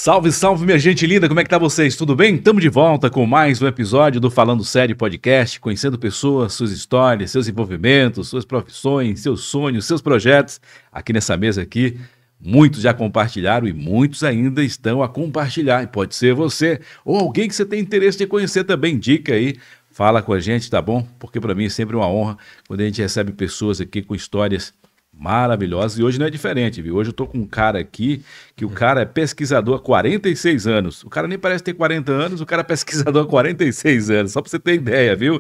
Salve, salve, minha gente linda, como é que tá vocês? Tudo bem? Estamos de volta com mais um episódio do Falando Sério Podcast, conhecendo pessoas, suas histórias, seus envolvimentos, suas profissões, seus sonhos, seus projetos. Aqui nessa mesa aqui, muitos já compartilharam e muitos ainda estão a compartilhar. E pode ser você ou alguém que você tem interesse de conhecer também. Dica aí, fala com a gente, tá bom? Porque para mim é sempre uma honra quando a gente recebe pessoas aqui com histórias maravilhosa, e hoje não é diferente, viu? Hoje eu tô com um cara aqui, que o cara é pesquisador há 46 anos. O cara nem parece ter 40 anos, o cara é pesquisador há 46 anos, só para você ter ideia, viu?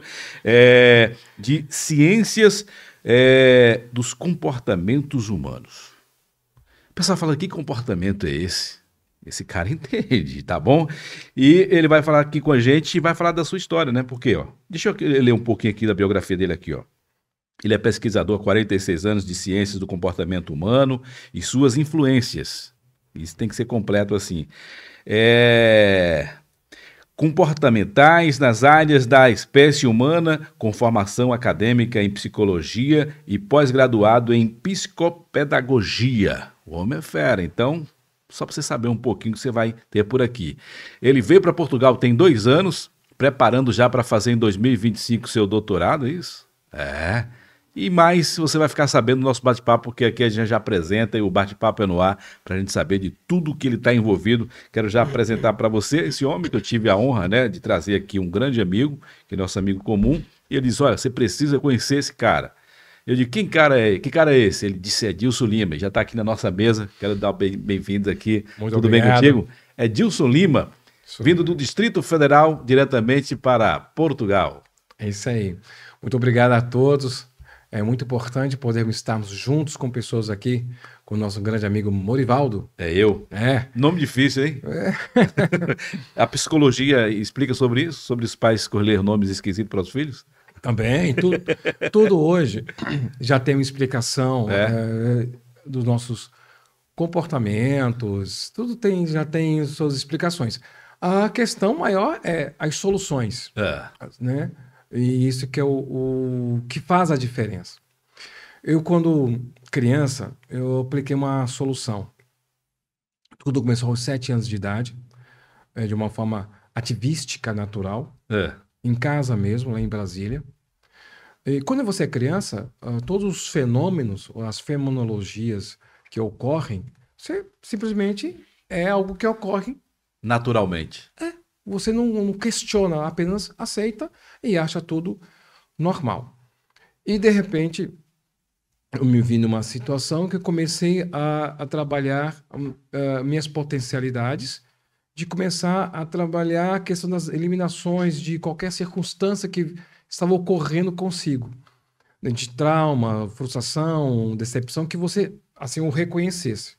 De ciências dos comportamentos humanos. O pessoal fala, que comportamento é esse? Esse cara entende, tá bom? E ele vai falar aqui com a gente e vai falar da sua história, né? Porque, ó, deixa eu ler um pouquinho aqui da biografia dele aqui, ó. Ele é pesquisador há 46 anos de ciências do comportamento humano e suas influências. Isso tem que ser completo assim. Comportamentais nas áreas da espécie humana, com formação acadêmica em psicologia e pós-graduado em psicopedagogia. O homem é fera, então, só para você saber um pouquinho que você vai ter por aqui. Ele veio para Portugal tem 2 anos, preparando já para fazer em 2025 seu doutorado, é isso? E mais você vai ficar sabendo do nosso bate-papo, porque aqui a gente já apresenta e o bate-papo é no ar, para a gente saber de tudo que ele está envolvido. Quero já apresentar para você esse homem que eu tive a honra, né, de trazer aqui um grande amigo, que é nosso amigo comum, e ele disse, olha, você precisa conhecer esse cara. Eu digo, que cara é esse? Ele disse, é Dilson Lima, já está aqui na nossa mesa, quero dar bem-vindos aqui. Muito Tudo obrigado. bem contigo? É Dilson Lima, vindo do Distrito Federal, diretamente para Portugal. É isso aí. Muito obrigado a todos. É muito importante podermos estarmos juntos com pessoas aqui, com o nosso grande amigo Morivaldo. É eu. Nome difícil, hein? A psicologia explica sobre isso? Sobre os pais escolher nomes esquisitos para os filhos? Também. Tudo hoje já tem uma explicação dos nossos comportamentos. Tudo já tem suas explicações. A questão maior é as soluções, né? E isso que é o que faz a diferença. Eu, quando criança, eu apliquei uma solução. Tudo começou aos 7 anos de idade, de uma forma ativística, natural, em casa mesmo, lá em Brasília. E quando você é criança, todos os fenômenos, as fenomenologias que ocorrem, você simplesmente é algo que ocorre naturalmente. Você não questiona, apenas aceita e acha tudo normal. E, de repente, eu me vi numa situação que eu comecei a trabalhar minhas potencialidades, de começar a trabalhar a questão das eliminações de qualquer circunstância que estava ocorrendo consigo. De trauma, frustração, decepção, que você assim o reconhecesse.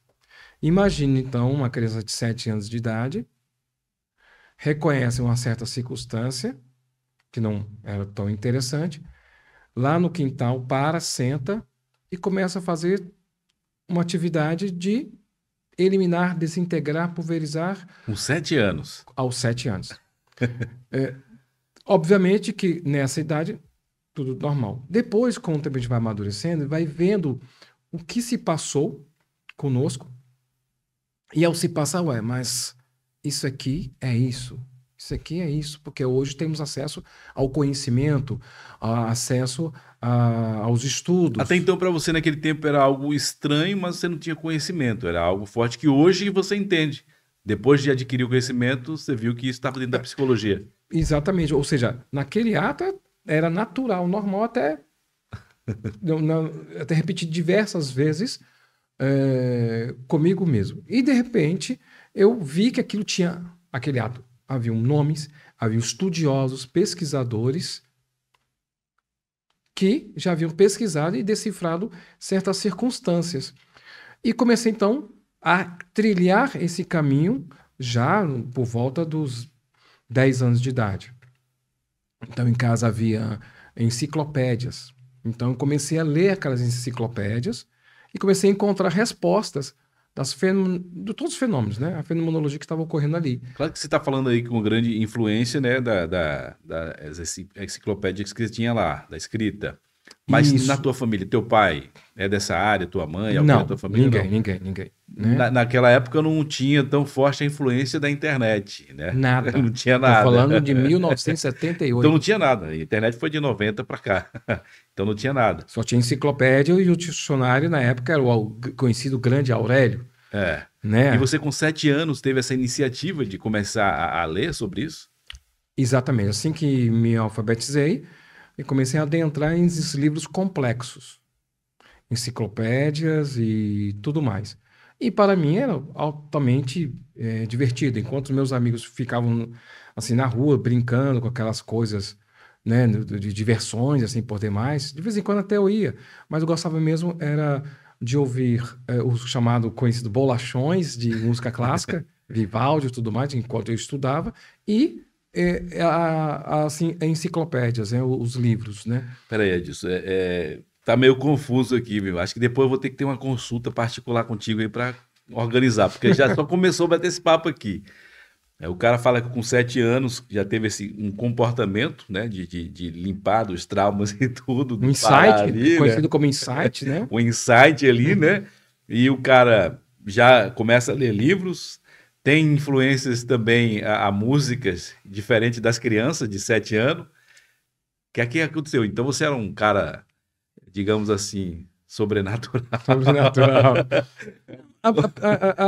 Imagine, então, uma criança de 7 anos de idade, reconhece uma certa circunstância, que não era tão interessante, lá no quintal, senta e começa a fazer uma atividade de eliminar, desintegrar, pulverizar. Com 7 anos. Aos 7 anos. Obviamente que nessa idade, tudo normal. Depois, com o tempo a gente vai amadurecendo, vai vendo o que se passou conosco, e ao se passar, mas isso aqui é isso. Isso aqui é isso, porque hoje temos acesso ao conhecimento, acesso aos estudos. Até então, para você, naquele tempo, era algo estranho, mas você não tinha conhecimento. Era algo forte que hoje você entende. Depois de adquirir o conhecimento, você viu que isso estava dentro da psicologia. Exatamente. Ou seja, naquele ato era natural, normal, até repetir diversas vezes comigo mesmo. E, de repente, eu vi que aquilo tinha aquele ato. Haviam nomes, haviam estudiosos, pesquisadores que já haviam pesquisado e decifrado certas circunstâncias. E comecei, então, a trilhar esse caminho já por volta dos 10 anos de idade. Então, em casa havia enciclopédias. Então, eu comecei a ler aquelas enciclopédias e comecei a encontrar respostas de todos os fenômenos, né? A fenomenologia que estava ocorrendo ali. Claro que você está falando aí com grande influência, né, da enciclopédia que você tinha lá, da escrita. Mas na tua família, teu pai é dessa área, tua mãe, alguém da tua família? Ninguém. né? Naquela época não tinha tão forte a influência da internet, né? Nada. Não tinha Estou nada. falando de Então 1978. não tinha nada. A internet foi de 90 para cá. Então não tinha nada. Só tinha enciclopédia e o dicionário na época era o conhecido Grande Aurélio, É. E né? você com 7 anos teve essa iniciativa de começar a ler sobre isso? Exatamente. Assim que me alfabetizei, e comecei a adentrar em esses livros complexos, enciclopédias e tudo mais. E para mim era altamente divertido. Enquanto os meus amigos ficavam assim na rua brincando com aquelas coisas, né, de diversões assim por demais, de vez em quando até eu ia, mas eu gostava mesmo era de ouvir o chamado conhecido bolachões de música clássica, Vivaldi e tudo mais, enquanto eu estudava, e assim, enciclopédias, né, os livros, né? Peraí, Edilson, tá meio confuso aqui, viu? Acho que depois eu vou ter que ter uma consulta particular contigo aí para organizar, porque já só começou a bater esse papo aqui. O cara fala que com 7 anos já teve um comportamento, né, de limpar dos traumas e tudo, Um de parar insight, ali, né? conhecido como insight, né? O insight ali, né? E o cara já começa a ler livros, tem influências também a músicas diferentes das crianças de 7 anos. O que é que aconteceu? Então você era um cara, digamos assim, sobrenatural. Sobrenatural.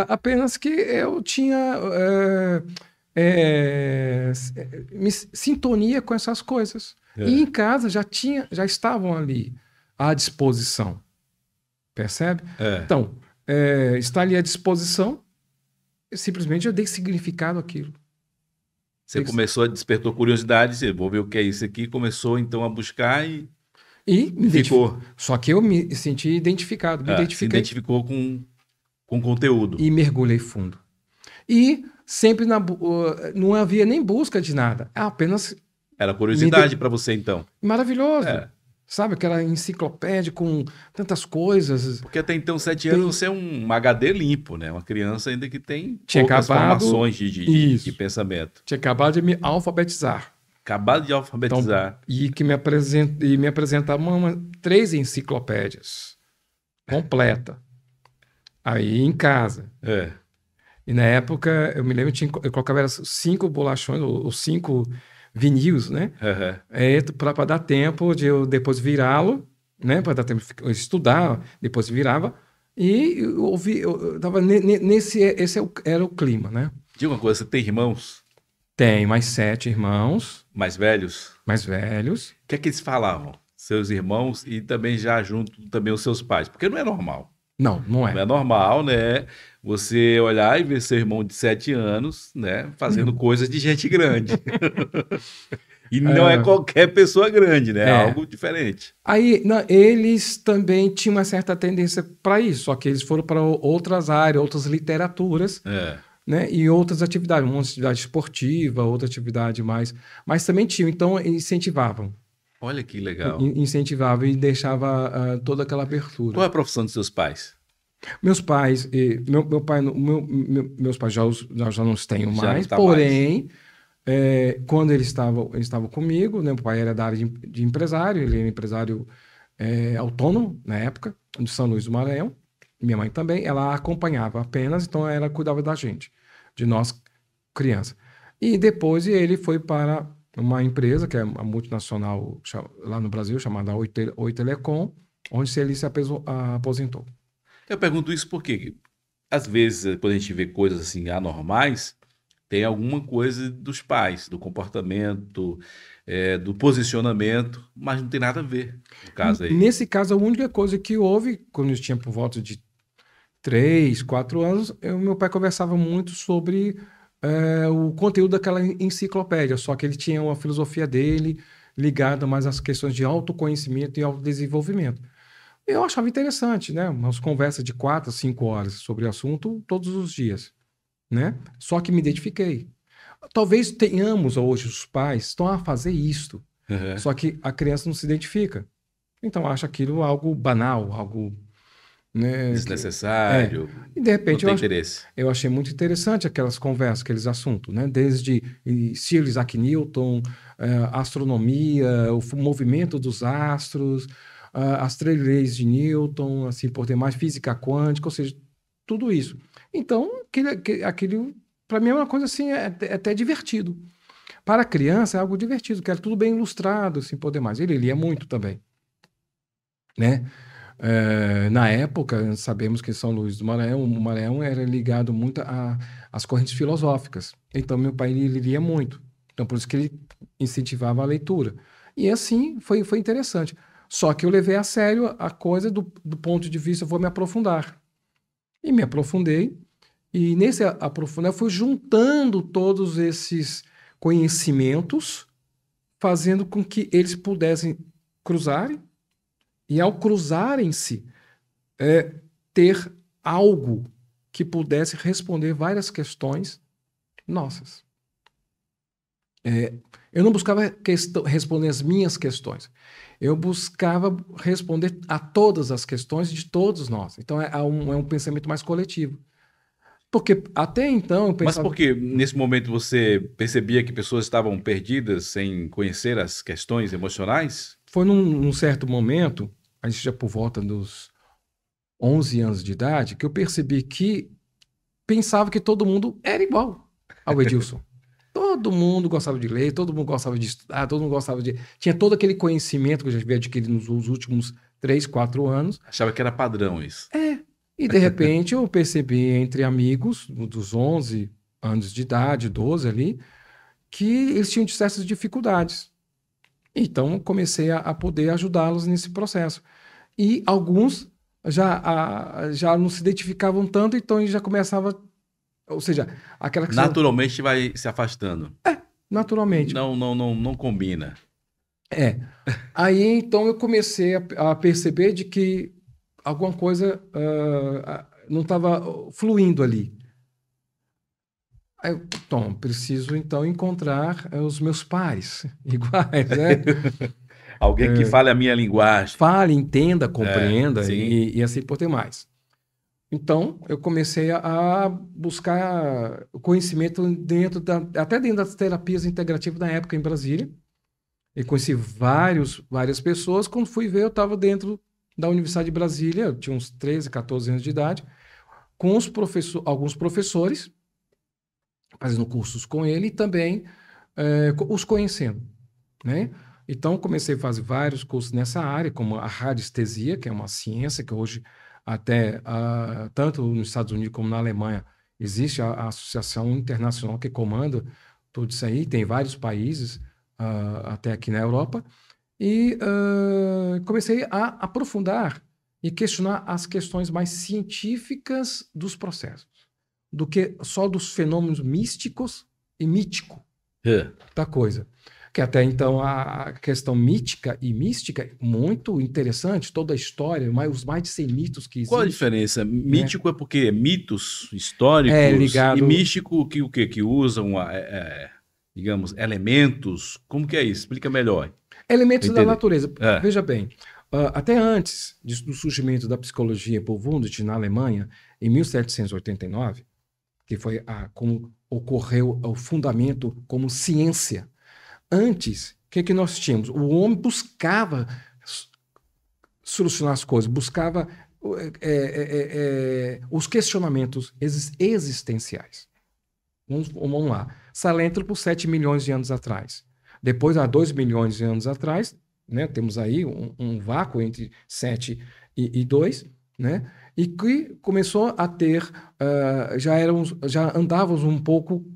Apenas que eu tinha sintonia com essas coisas. E em casa já estavam ali à disposição. Percebe? Então, está ali à disposição, simplesmente eu dei significado àquilo. Você despertou curiosidade, você vou ver o que é isso aqui, começou então a buscar e ficou. Só que eu me senti identificado, me Se identifiquei identificou com conteúdo. e mergulhei fundo. E sempre não havia nem busca de nada, apenas era curiosidade para você então. Maravilhoso. Sabe, aquela enciclopédia com tantas coisas. Porque até então, 7 anos, você é um HD limpo, né? Uma criança ainda que tem Tinha poucas acabado formações de pensamento. Tinha acabado de me alfabetizar. Acabado de alfabetizar. Então, e me apresentava 3 enciclopédias completa. Aí em casa. E na época, eu me lembro, eu colocava 5 bolachões, ou 5 vinis, né? Para dar tempo de eu depois virá-lo, né? Para dar tempo de estudar, depois virava. E eu tava esse era o clima, né? Diga uma coisa, você tem irmãos? Tem mais 7 irmãos. Mais velhos? Mais velhos. O que é que eles falavam? Seus irmãos e também já junto também os seus pais? Porque não é normal. Não é. Não é normal, né? Você olhar e ver seu irmão de 7 anos, né? Fazendo coisas de gente grande. E não é qualquer pessoa grande, né? É algo diferente. Aí, eles também tinham uma certa tendência para isso, só que eles foram para outras áreas, outras literaturas, né? E outras atividades, uma atividade esportiva, outra atividade mais. Mas também tinham, então incentivavam. Olha que legal. Incentivava e deixava toda aquela abertura. Qual é a profissão dos seus pais? Meus pais, meus pais já não os tenho mais, tá porém, quando eles estavam comigo, né, meu pai era da área de empresário, ele era empresário autônomo na época, de São Luís do Maranhão, minha mãe também, ela acompanhava apenas, então ela cuidava da gente, de nós, criança. E depois ele foi para uma empresa, que é uma multinacional lá no Brasil, chamada Oi Telecom, onde ele se aposentou. Eu pergunto isso porque, às vezes, quando a gente vê coisas assim anormais, tem alguma coisa dos pais, do comportamento, do posicionamento, mas não tem nada a ver no caso aí. Nesse caso, a única coisa que houve, quando eu tinha por volta de 3, 4 anos, meu pai conversava muito sobre o conteúdo daquela enciclopédia, só que ele tinha uma filosofia dele ligada mais às questões de autoconhecimento e autodesenvolvimento. Eu achava interessante, né? Umas conversas de 4 a 5 horas sobre o assunto todos os dias, né? Só que me identifiquei. Talvez tenhamos hoje, os pais estão a fazer isto, só que a criança não se identifica. Então acha aquilo algo banal, algo, né, desnecessário. E de repente interesse. Eu achei muito interessante aquelas conversas, aqueles assuntos, né? Desde Sir Isaac Newton, astronomia, o movimento dos astros, as 3 leis de Newton, assim por demais, física quântica, ou seja, tudo isso. Então, aquele para mim é uma coisa assim, é até divertido. Para a criança é algo divertido, que era tudo bem ilustrado, assim, poder mais. Ele lia muito também, né? Na época, sabemos que São Luís do Maranhão, o Maranhão era ligado muito às correntes filosóficas. Então, meu pai ele lia muito. Então, por isso que ele incentivava a leitura. E assim, foi interessante. Só que eu levei a sério a coisa do ponto de vista, eu vou me aprofundar. E me aprofundei. E nesse aprofundar, eu fui juntando todos esses conhecimentos, fazendo com que eles pudessem cruzarem, e ao cruzarem-se, ter algo que pudesse responder várias questões nossas. Eu não buscava responder as minhas questões. Eu buscava responder a todas as questões de todos nós. Então, é um pensamento mais coletivo. Porque até então eu pensava... Mas por que nesse momento você percebia que pessoas estavam perdidas sem conhecer as questões emocionais? Foi num certo momento, a gente já por volta dos 11 anos de idade, que eu percebi que pensava que todo mundo era igual ao Edilson. Todo mundo gostava de ler, todo mundo gostava de estudar, todo mundo gostava de... Tinha todo aquele conhecimento que eu já havia adquirido nos últimos 3, 4 anos. Achava que era padrão isso. E de repente eu percebi entre amigos, dos 11 anos de idade, 12 ali, que eles tinham certas dificuldades. Então comecei a poder ajudá-los nesse processo. E alguns já não se identificavam tanto, então já começava... Ou seja, aquela questão... Naturalmente vai se afastando. Naturalmente. Não combina. Aí então eu comecei a perceber de que alguma coisa não estava fluindo ali. Aí eu, preciso então encontrar os meus pares iguais, né? Alguém que fale a minha linguagem. Fale, entenda, compreenda sim. e assim por ter mais. Então, eu comecei a buscar conhecimento até dentro das terapias integrativas na época em Brasília. Eu conheci várias pessoas. Quando fui ver, eu estava dentro da Universidade de Brasília, eu tinha uns 13, 14 anos de idade, com alguns professores, fazendo cursos com ele e também os conhecendo, né? Então, comecei a fazer vários cursos nessa área, como a radiestesia, que é uma ciência que hoje, até tanto nos Estados Unidos como na Alemanha, existe a Associação Internacional que comanda tudo isso aí, tem vários países, até aqui na Europa, e comecei a aprofundar e questionar as questões mais científicas dos processos, do que só dos fenômenos místicos e mítico da coisa. Que até então a questão mítica e mística é muito interessante, toda a história, os mais de 100 mitos que existem. Qual a diferença? Mítico é porque mitos históricos ligado... e místico que o quê? Que usam, digamos, elementos. Como que é isso? Explica melhor. Elementos da natureza. Veja bem, até antes do surgimento da psicologia por Wundt na Alemanha, em 1789, que foi como ocorreu o fundamento como ciência. Antes, o que nós tínhamos? O homem buscava solucionar as coisas, buscava os questionamentos existenciais. Vamos lá. Salêntropo, 7 milhões de anos atrás. Depois, há 2 milhões de anos atrás, né, temos aí um vácuo entre 7 e 2, né, e que começou a ter, já andávamos um pouco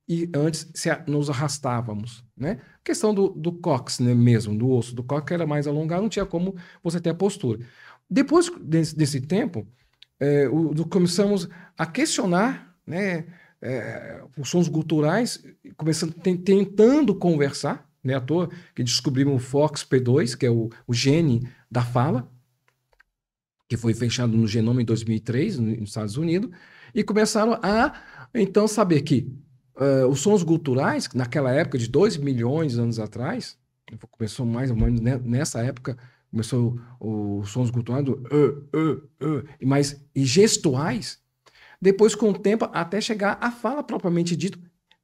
e antes nos arrastávamos, né? A questão do cóccix, né, mesmo, do osso do cóccix era mais alongado, não tinha como você ter a postura. Depois desse tempo, começamos a questionar, né, os sons guturais, tentando conversar, né, à toa que descobrimos o FOXP2, que é o gene da fala, que foi fechado no genoma em 2003, nos Estados Unidos, e começaram a, então, saber que os sons guturais, naquela época de 2 milhões de anos atrás, começou mais ou menos nessa época, começou os sons guturais e gestuais, depois com o tempo até chegar à fala propriamente dito,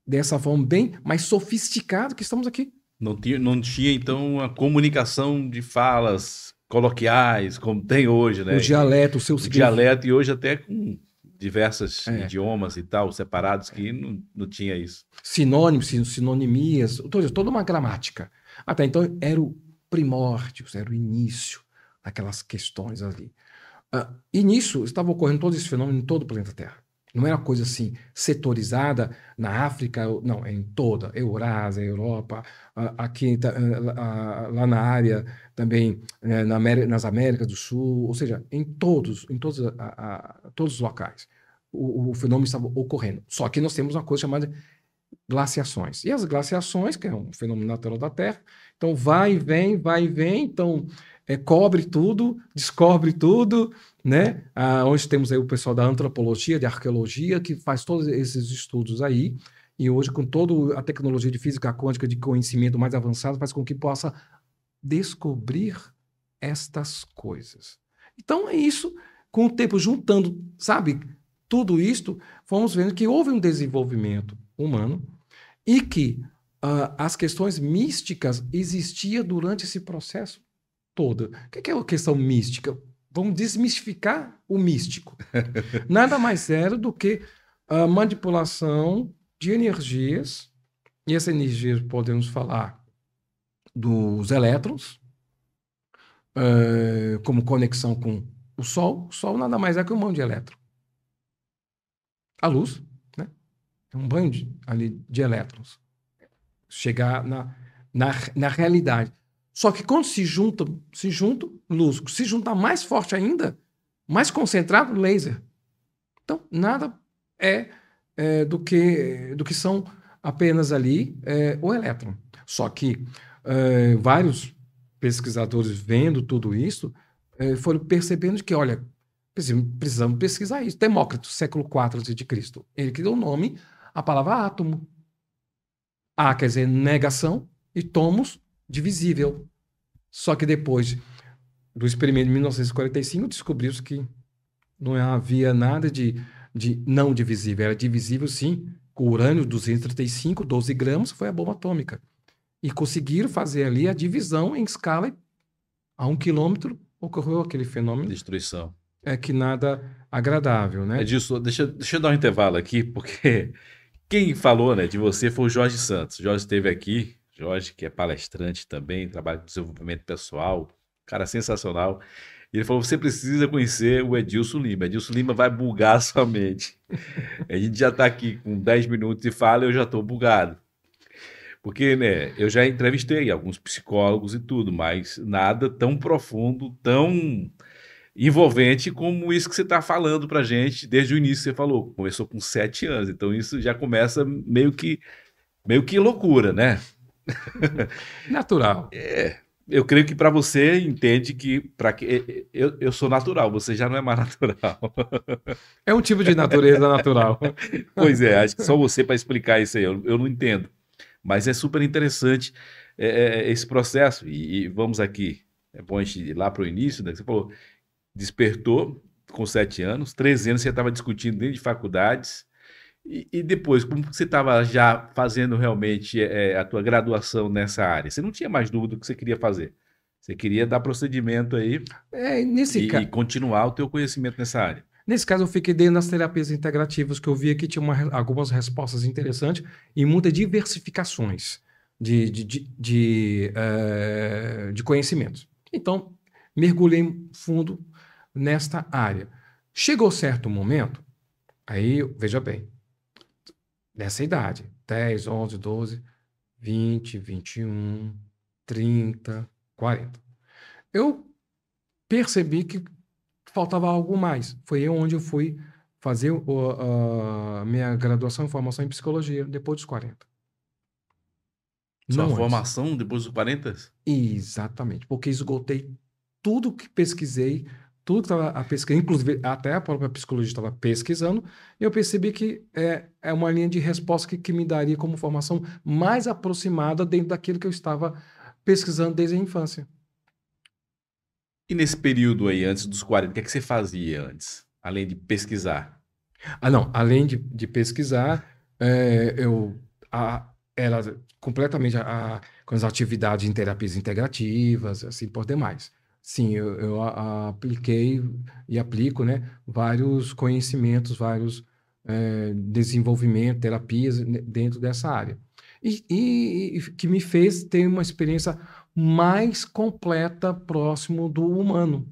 dessa forma bem mais sofisticada que estamos aqui. Não tinha então a comunicação de falas coloquiais, como tem hoje, né? O dialeto, o seu O significado. dialeto, e hoje até com diversos idiomas e tal, separados, que não tinha isso. Sinônimos, sinonimias, toda uma gramática. Até então era o primórdio, era o início daquelas questões ali. E nisso estava ocorrendo todo esse fenômeno em todo o planeta Terra. Não era uma coisa assim setorizada na África, não, é em toda, Eurásia, Europa, aqui lá na área também, nas Américas do Sul, ou seja, em todos os locais. O fenômeno estava ocorrendo. Só que nós temos uma coisa chamada glaciações. E as glaciações, que é um fenômeno natural da Terra, então vai e vem, então cobre tudo, descobre tudo, né? Hoje temos aí o pessoal da antropologia, de arqueologia, que faz todos esses estudos aí, e hoje com toda a tecnologia de física quântica, de conhecimento mais avançado, faz com que possa descobrir estas coisas. Então é isso, com o tempo juntando, sabe, tudo isto, fomos vendo que houve um desenvolvimento humano e que as questões místicas existiam durante esse processo todo. O que é a questão mística? Vamos desmistificar o místico. Nada mais era do que a manipulação de energias, e essa energia podemos falar dos elétrons, como conexão com o Sol. O Sol nada mais é que um monte de elétron. A luz, né? É um banho de elétrons. Chegar na realidade. Só que quando se junta luz, se juntar mais forte ainda, mais concentrado, laser. Então, nada do que são apenas ali o elétron. Só que vários pesquisadores vendo tudo isso foram percebendo que, olha, precisamos pesquisar isso. Demócrito, século IV a.C., ele que deu o nome à palavra átomo. A quer dizer negação e tomos, divisível. Só que depois do experimento de 1945, descobriu-se que não havia nada de não divisível. Era divisível, sim. Com urânio 235, 12 gramas, foi a bomba atômica. E conseguiram fazer ali a divisão em escala. A 1 quilômetro ocorreu aquele fenômeno. Destruição. Que nada agradável, né? Edilson, deixa eu dar um intervalo aqui, porque quem falou, né, de você foi o Jorge Santos. O Jorge esteve aqui, Jorge, que é palestrante também, trabalha com desenvolvimento pessoal, cara sensacional. E ele falou: você precisa conhecer o Edilson Lima. Edilson Lima vai bugar a sua mente. A gente já está aqui com 10 minutos de fala e eu já estou bugado. Porque, né, eu já entrevistei alguns psicólogos e tudo, mas nada tão profundo, tão envolvente como isso que você está falando para gente desde o início. Você falou, começou com 7 anos, então isso já começa meio que loucura, né? Natural. Eu creio que para você entende que eu sou natural, você já não é mais natural. É um tipo de natureza natural. Pois é, acho que só você para explicar isso aí, eu não entendo. Mas é super interessante esse processo. E vamos aqui, é bom a gente ir lá para o início, né? Você falou, despertou com 7 anos, 13 anos você estava discutindo dentro de faculdades, e depois, como você estava já fazendo realmente a tua graduação nessa área? Você não tinha mais dúvida do que você queria fazer. Você queria dar procedimento aí e continuar o teu conhecimento nessa área. Nesse caso, eu fiquei dentro das terapias integrativas, que eu via que tinha algumas respostas interessantes e muitas diversificações de conhecimentos. Então, mergulhei fundo nesta área. Chegou certo momento, aí, veja bem, nessa idade, 10, 11, 12, 20, 21, 30, 40. Eu percebi que faltava algo mais. Foi onde eu fui fazer a minha graduação em formação em psicologia, depois dos 40. Sua formação depois dos 40? Exatamente, porque esgotei tudo que pesquisei, tudo que estava a pesquisar, inclusive até a própria psicologia estava pesquisando, e eu percebi que é uma linha de resposta que me daria como formação mais aproximada dentro daquilo que eu estava pesquisando desde a infância. E nesse período aí, antes dos 40, o que é que você fazia antes, além de pesquisar? Não, além de pesquisar, eu era completamente com as atividades em terapias integrativas, assim por demais. sim, eu apliquei e aplico, né, vários conhecimentos, vários desenvolvimento, terapias dentro dessa área. E que me fez ter uma experiência mais completa próximo do humano,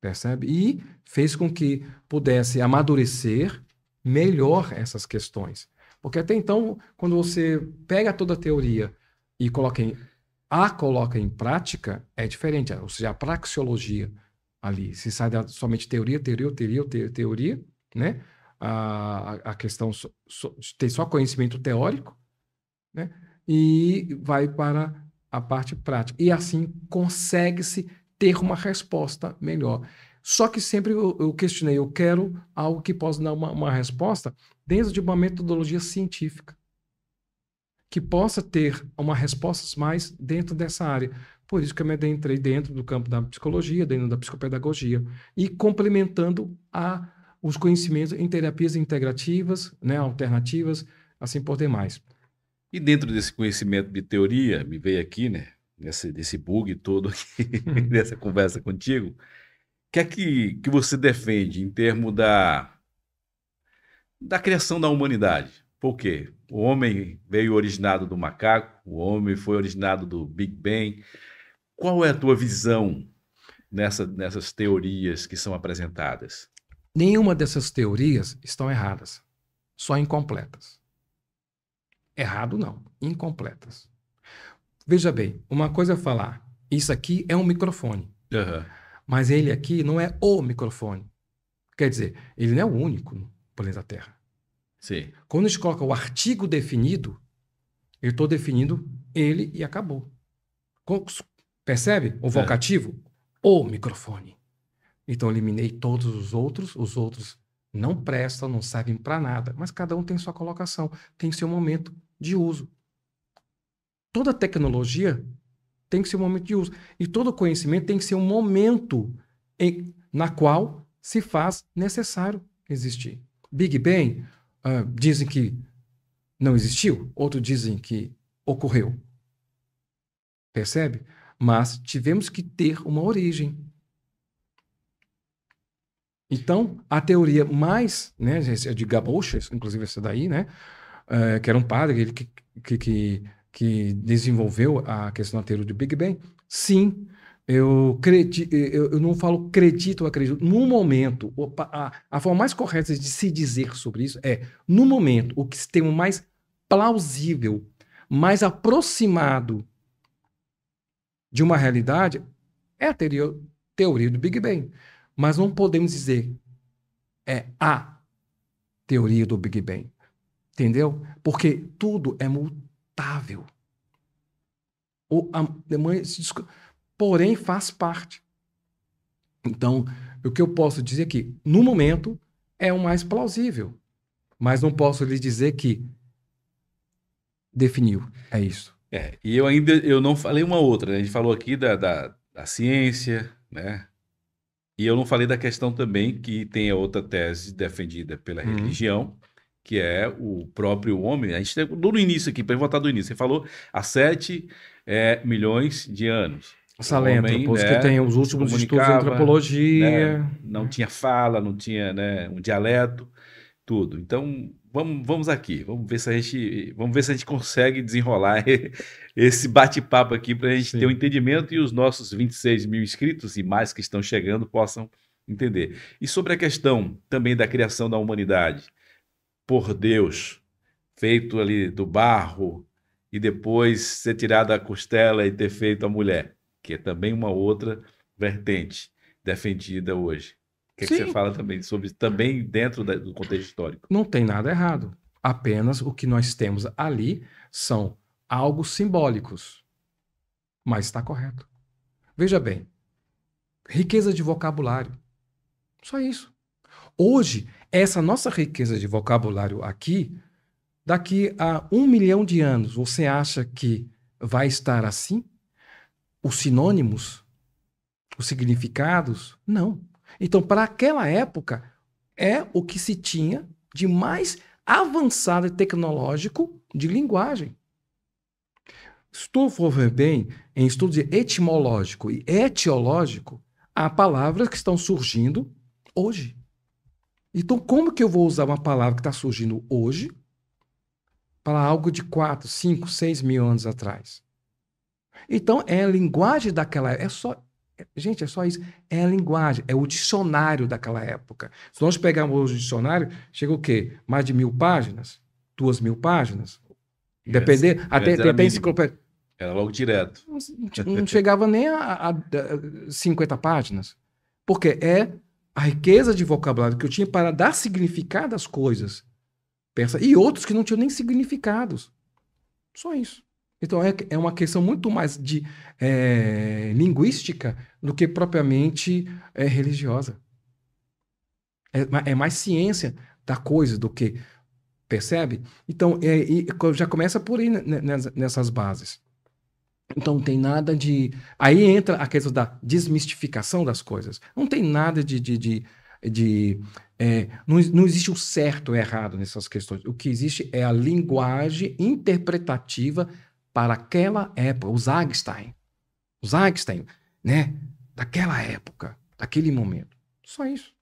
percebe? E fez com que pudesse amadurecer melhor essas questões. Porque até então, quando você pega toda a teoria e coloca em prática, é diferente. Ou seja, a praxeologia ali, se sai somente teoria, né? A questão tem só conhecimento teórico, né? E vai para a parte prática. E assim consegue-se ter uma resposta melhor. Só que sempre eu questionei, eu quero algo que possa dar uma resposta dentro de uma metodologia científica, que possa ter uma resposta mais dentro dessa área. Por isso que eu me adentrei dentro do campo da psicologia, dentro da psicopedagogia, e complementando os conhecimentos em terapias integrativas, né, alternativas, assim por demais. E dentro desse conhecimento de teoria, me veio aqui, né, desse bug todo aqui, nessa conversa contigo, o que é que você defende em termos da criação da humanidade? Por quê? O homem veio originado do macaco, o homem foi originado do Big Bang. Qual é a tua visão nessas teorias que são apresentadas? Nenhuma dessas teorias estão erradas, só incompletas. Errado não, incompletas. Veja bem, uma coisa é falar, isso aqui é um microfone, mas ele aqui não é o microfone. Quer dizer, ele não é o único no planeta Terra. Sim. Quando a gente coloca o artigo definido, eu estou definindo ele e acabou. Percebe? O vocativo? O microfone. Então, eliminei todos os outros não prestam, não servem para nada, mas cada um tem sua colocação, tem seu momento de uso. Toda tecnologia tem que ser um momento de uso. E todo conhecimento tem que ser um momento na qual se faz necessário existir. Big Bang, dizem que não existiu, outros dizem que ocorreu. Percebe? Mas tivemos que ter uma origem. Então, a teoria mais, né, de Gabouche, inclusive essa daí, né, que era um padre ele que desenvolveu a questão da teoria do Big Bang, sim, eu não falo acredito ou acredito. No momento, a forma mais correta de se dizer sobre isso é, no momento, o que tem o mais plausível, mais aproximado de uma realidade é a teoria do Big Bang. Mas não podemos dizer é a teoria do Big Bang. Entendeu? Porque tudo é mutável. Porém, faz parte. Então, o que eu posso dizer é que, no momento, é o mais plausível. Mas não posso lhe dizer que definiu. É isso. E eu não falei uma outra, né? A gente falou aqui da ciência, né? E eu não falei da questão também que tem a outra tese defendida pela religião, que é o próprio homem. A gente tem no início aqui, para voltar do início, você falou há 7 milhões de anos. Salentropos, que tem os últimos estudos de antropologia. Né? Não tinha fala, não tinha, né, um dialeto, tudo. Então, vamos aqui, vamos ver se a gente consegue desenrolar esse bate-papo aqui para a gente ter um entendimento e os nossos 26 mil inscritos e mais que estão chegando possam entender. E sobre a questão também da criação da humanidade por Deus, feito ali do barro e depois ser tirado a costela e ter feito a mulher, que é também uma outra vertente defendida hoje. O que você fala também sobre também dentro do contexto histórico? Não tem nada errado. Apenas o que nós temos ali são algo simbólicos. Mas está correto. Veja bem, riqueza de vocabulário. Só isso. Hoje, essa nossa riqueza de vocabulário aqui, daqui a 1 milhão de anos, você acha que vai estar assim? Os sinônimos? Os significados? Não. Então, para aquela época, é o que se tinha de mais avançado e tecnológico de linguagem. Se tu for ver bem, em estudo de etimológico e etiológico, há palavras que estão surgindo hoje. Então, como que eu vou usar uma palavra que está surgindo hoje para algo de 4, 5, 6 mil anos atrás? Então, é a linguagem daquela época. Gente, é só isso. É a linguagem, é o dicionário daquela época. Se nós pegarmos hoje o dicionário, chega o quê? Mais de 1.000 páginas? 2.000 páginas? Depender, até Era mínimo. enciclopédia. Era logo direto. Não chegava nem a 50 páginas. Porque é a riqueza de vocabulário que eu tinha para dar significado às coisas. E outros que não tinham nem significados. Só isso. Então é uma questão muito mais de linguística do que propriamente religiosa. É mais ciência da coisa do que. Percebe? Então, já começa por aí nessas bases. Então, não tem nada de. Aí entra a questão da desmistificação das coisas. Não tem nada não existe o certo ou errado nessas questões. O que existe é a linguagem interpretativa para aquela época. Os Einstein, né? Daquela época, daquele momento. Só isso.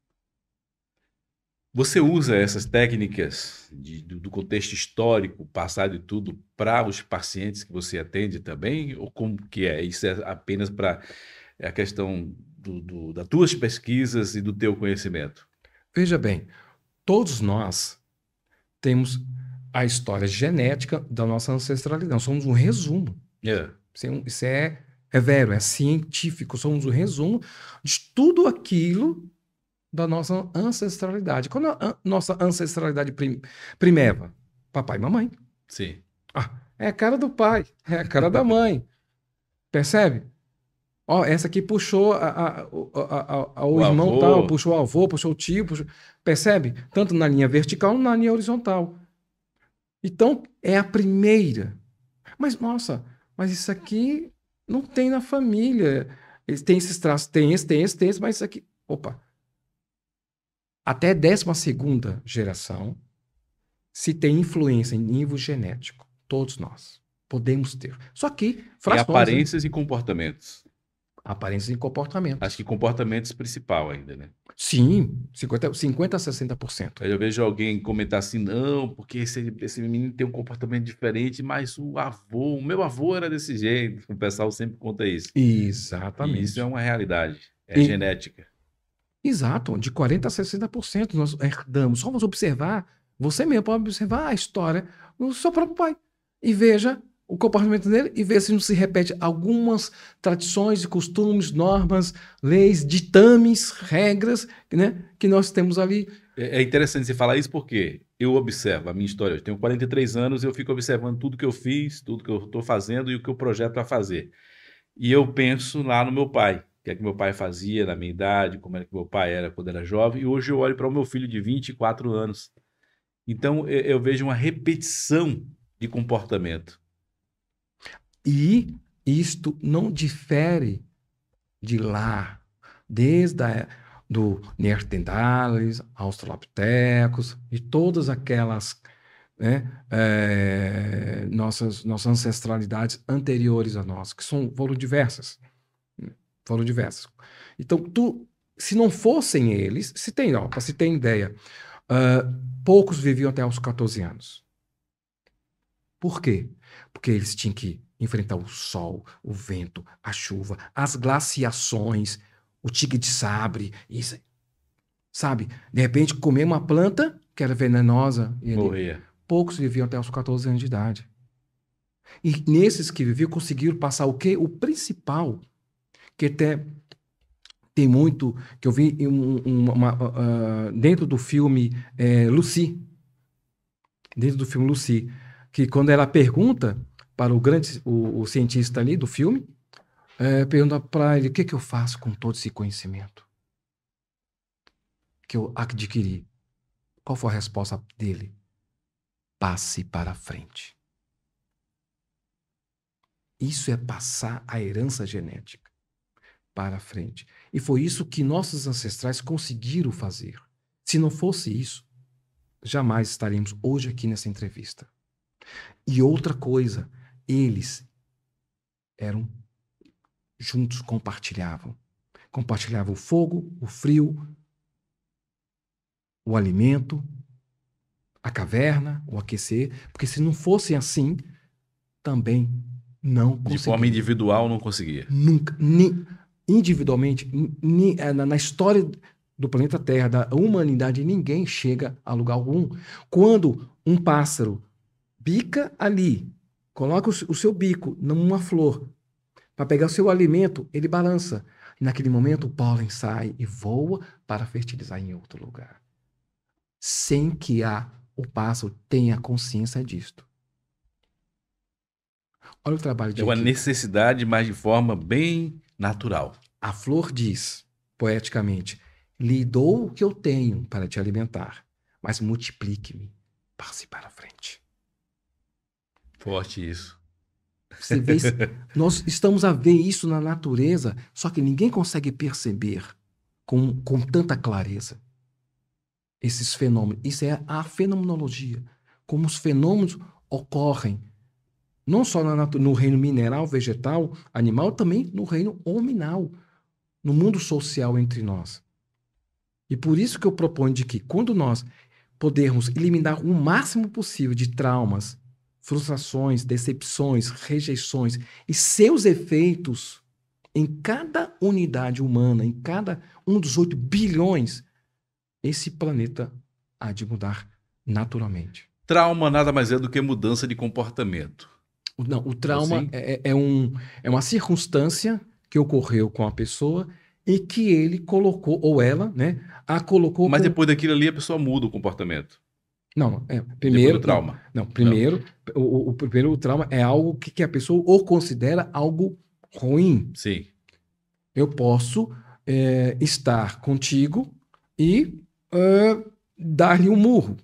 Você usa essas técnicas do contexto histórico, passado e tudo, para os pacientes que você atende também? Ou como que é? Isso é apenas para a questão das tuas pesquisas e do teu conhecimento? Veja bem, todos nós temos a história genética da nossa ancestralidade. Nós somos um resumo. Isso é vero, é científico. Somos um resumo de tudo aquilo da nossa ancestralidade. Quando a nossa ancestralidade primeva? Papai e mamãe. Sim. É a cara do pai, é a cara da mãe. Percebe? Ó, essa aqui puxou o irmão avô. tal, puxou o avô, puxou o tio. Percebe? Tanto na linha vertical como na linha horizontal. Então, é a primeira. Mas, nossa, mas isso aqui não tem na família. Tem esses traços, tem esse, mas isso aqui... Opa! Até 12ª geração, se tem influência em nível genético. Todos nós podemos ter. Só que frações, e aparências, né? E comportamentos. Aparências e comportamentos. Acho que comportamentos principal ainda, né? Sim, 50 a 60%. Eu vejo alguém comentar assim, não, porque esse menino tem um comportamento diferente, mas o meu avô era desse jeito. O pessoal sempre conta isso. Exatamente. E isso é uma realidade, genética. Exato, de 40% a 60% nós herdamos. Só vamos observar, você mesmo pode observar a história do seu próprio pai. E veja o comportamento dele e ver se não se repete algumas tradições e costumes, normas, leis, ditames, regras, né, que nós temos ali. É interessante você falar isso porque eu observo a minha história. Eu tenho 43 anos e eu fico observando tudo que eu fiz, tudo que eu estou fazendo e o que eu projeto para fazer. E eu penso lá no meu pai. O que é que meu pai fazia na minha idade, como era que meu pai era quando era jovem, e hoje eu olho para o meu filho de 24 anos. Então eu vejo uma repetição de comportamento. E isto não difere de lá, desde do Neandertais, Australopithecus e todas aquelas, né, nossas ancestralidades anteriores a nós, que foram diversas. Então, se não fossem eles, para se ter ideia, poucos viviam até os 14 anos. Por quê? Porque eles tinham que enfrentar o sol, o vento, a chuva, as glaciações, o tigre de sabre, isso, sabe? De repente, comer uma planta que era venenosa. E morria. Poucos viviam até os 14 anos de idade. E nesses que viviam, conseguiram passar o quê? O principal, que até tem muito, que eu vi dentro do filme Lucy. Dentro do filme Lucy. Que quando ela pergunta para o cientista ali do filme, pergunta para ele, o que eu faço com todo esse conhecimento que eu adquiri? Qual foi a resposta dele? Passe para frente. Isso é passar a herança genética para frente. E foi isso que nossos ancestrais conseguiram fazer. Se não fosse isso, jamais estaríamos hoje aqui nessa entrevista. E outra coisa, eles eram juntos, compartilhavam. Compartilhavam o fogo, o frio, o alimento, a caverna, o aquecer, porque se não fosse assim, também não conseguiria. De forma individual não conseguia. Nunca, individualmente, na história do planeta Terra, da humanidade, ninguém chega a lugar algum. Quando um pássaro bica ali, coloca o seu bico numa flor para pegar o seu alimento, ele balança. E naquele momento o pólen sai e voa para fertilizar em outro lugar. Sem que o pássaro tenha consciência disto. Olha o trabalho de É uma equipe. necessidade, mas de forma bem natural. A flor diz, poeticamente, lhe dou o que eu tenho para te alimentar, mas multiplique-me, passe para frente. Forte isso. Você vê, nós estamos a ver isso na natureza, só que ninguém consegue perceber com tanta clareza esses fenômenos. Isso é a fenomenologia, como os fenômenos ocorrem, não só no reino mineral, vegetal, animal, também no reino hominal, no mundo social entre nós. E por isso que eu proponho de que, quando nós pudermos eliminar o máximo possível de traumas, frustrações, decepções, rejeições e seus efeitos em cada unidade humana, em cada um dos 8 bilhões, esse planeta há de mudar naturalmente. Trauma nada mais é do que mudança de comportamento. Não, o trauma Assim? é uma circunstância que ocorreu com a pessoa e que ele colocou, ou ela, né, a colocou. Mas depois daquilo ali a pessoa muda o comportamento. Não, Depois primeiro. do trauma. Não, primeiro, primeiro o trauma é algo que a pessoa ou considera algo ruim. Sim. Eu posso estar contigo e dar-lhe um murro.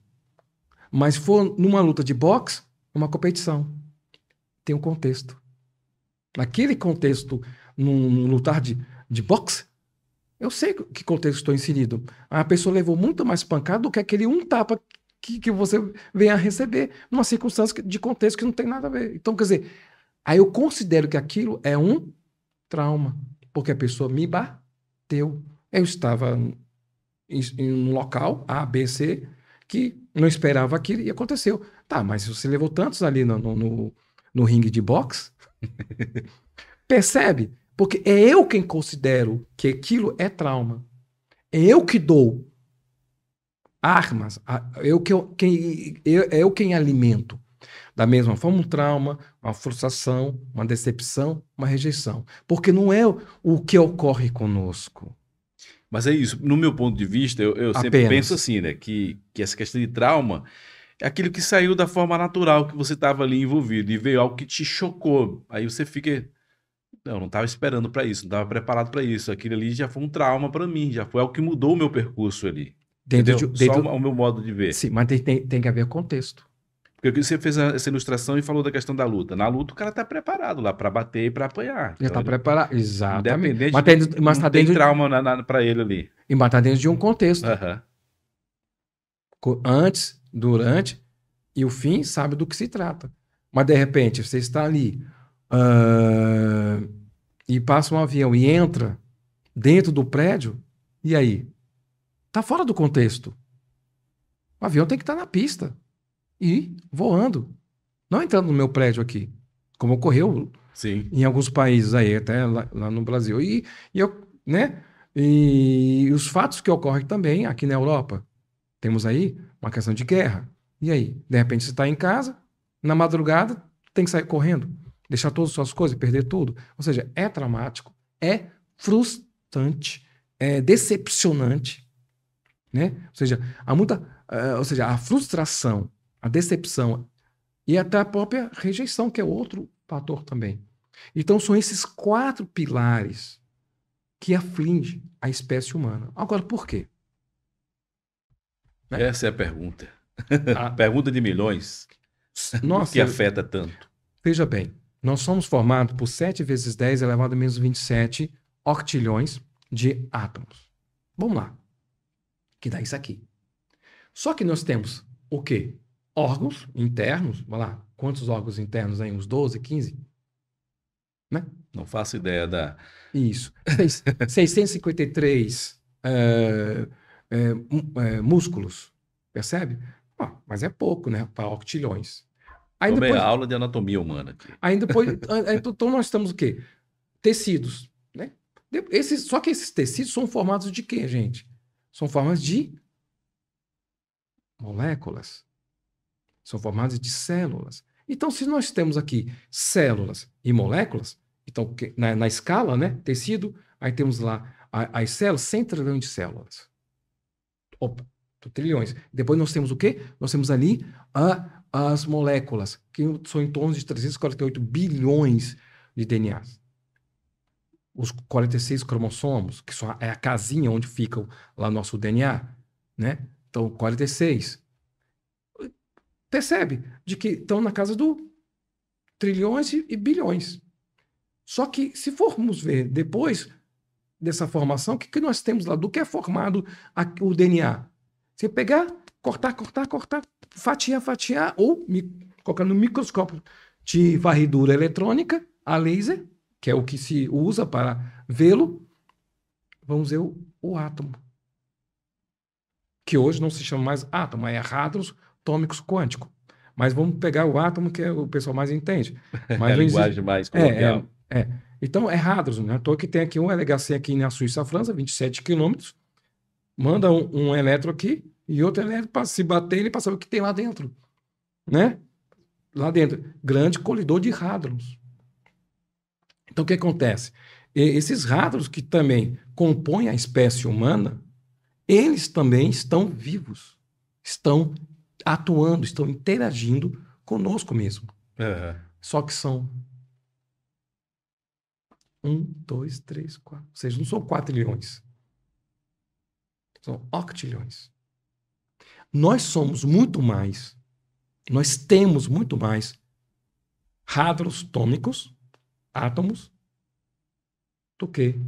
Mas se for numa luta de boxe, uma competição. Tem um contexto. Naquele contexto, num lutar de boxe, eu sei que contexto estou inserido. A pessoa levou muito mais pancada do que aquele um tapa que você vem a receber numa circunstância de contexto que não tem nada a ver. Então, quer dizer, aí eu considero que aquilo é um trauma, porque a pessoa me bateu. Eu estava em um local, A, B, C, que não esperava aquilo e aconteceu. Tá, mas você levou tantos ali no ringue de boxe, percebe? Porque é eu quem considero que aquilo é trauma. É eu que dou armas, eu quem alimento. Da mesma forma, um trauma, uma frustração, uma decepção, uma rejeição. Porque não é o que ocorre conosco. Mas é isso. No meu ponto de vista, eu sempre penso assim, né? Que essa questão de trauma é aquilo que saiu da forma natural que você estava ali envolvido e veio algo que te chocou. Aí você fica... não estava esperando para isso, não estava preparado para isso. Aquilo ali já foi um trauma para mim, já foi algo que mudou o meu percurso ali. Só o meu modo de ver. Sim, mas tem que haver contexto. Porque você fez essa ilustração e falou da questão da luta. Na luta, o cara tá preparado lá para bater e para apanhar. Já está preparado, exatamente. Independente, mas não tem trauma para ele ali. E mas está dentro de um contexto. Uhum. Antes, durante e o fim sabe do que se trata. Mas, de repente, você está ali e passa um avião e entra dentro do prédio, e aí? Está fora do contexto. O avião tem que estar na pista e voando. Não entrando no meu prédio aqui, como ocorreu Sim. em alguns países aí, até lá no Brasil. E os fatos que ocorrem também aqui na Europa. Temos aí uma questão de guerra. E aí? De repente você está em casa, na madrugada, tem que sair correndo, deixar todas as suas coisas, perder tudo. Ou seja, é traumático, é frustrante, é decepcionante. Né? Ou seja, a frustração, a decepção e até a própria rejeição, que é outro fator também. Então são esses 4 pilares que afligem a espécie humana. Agora, por quê? Né? Essa é a pergunta. A pergunta de milhões. Nossa, por que afeta tanto? Veja bem, nós somos formados por 7 vezes 10 elevado a menos 27 octilhões de átomos. Vamos lá. Que dá isso aqui. Só que nós temos o quê? Órgãos internos. Vamos lá. Quantos órgãos internos aí? Uns 12, 15? né? Não faço ideia da... Isso. 653 músculos, percebe? Mas é pouco, né? Para octilhões. Aí Tomei depois, aula de anatomia humana aqui. então nós temos o quê? Tecidos, né? Só que esses tecidos são formados de quê, gente? São formados de moléculas. São formados de células. Então, se nós temos aqui células e moléculas, então na escala, né? Tecido, aí temos lá as células, 100 trilhões de células. Opa, trilhões. Depois nós temos o quê? Nós temos ali as moléculas, que são em torno de 348 bilhões de DNAs. Os 46 cromossomos, que é a casinha onde fica lá o nosso DNA, né? Então, 46. Percebe? De que estão na casa do trilhões e bilhões. Só que, se formos ver depois dessa formação, o que nós temos lá? Do que é formado o DNA? Você pegar, cortar, fatiar, ou colocar no microscópio de varredura eletrônica, a laser, que é o que se usa para vê-lo, vamos ver o átomo. Que hoje não se chama mais átomo, é hadrons atômicos quânticos. Mas vamos pegar o átomo, que o pessoal mais entende. Mas a linguagem mais coloquial. Então, é hadrons, né? À toa que tem aqui um LHC aqui na Suíça, França, 27 quilômetros, manda um elétron aqui e outro elétron para se bater, ele para saber o que tem lá dentro. Né? Lá dentro. Grande colidor de hadrons. Então, o que acontece? Esses hadrons que também compõem a espécie humana, eles também estão vivos, estão atuando, estão interagindo conosco mesmo. Uhum. Só que são 1, 2, 3, 4. Ou seja, não são 4 trilhões. São octilhões. Nós somos muito mais, nós temos muito mais hadrons atômicos, átomos, do que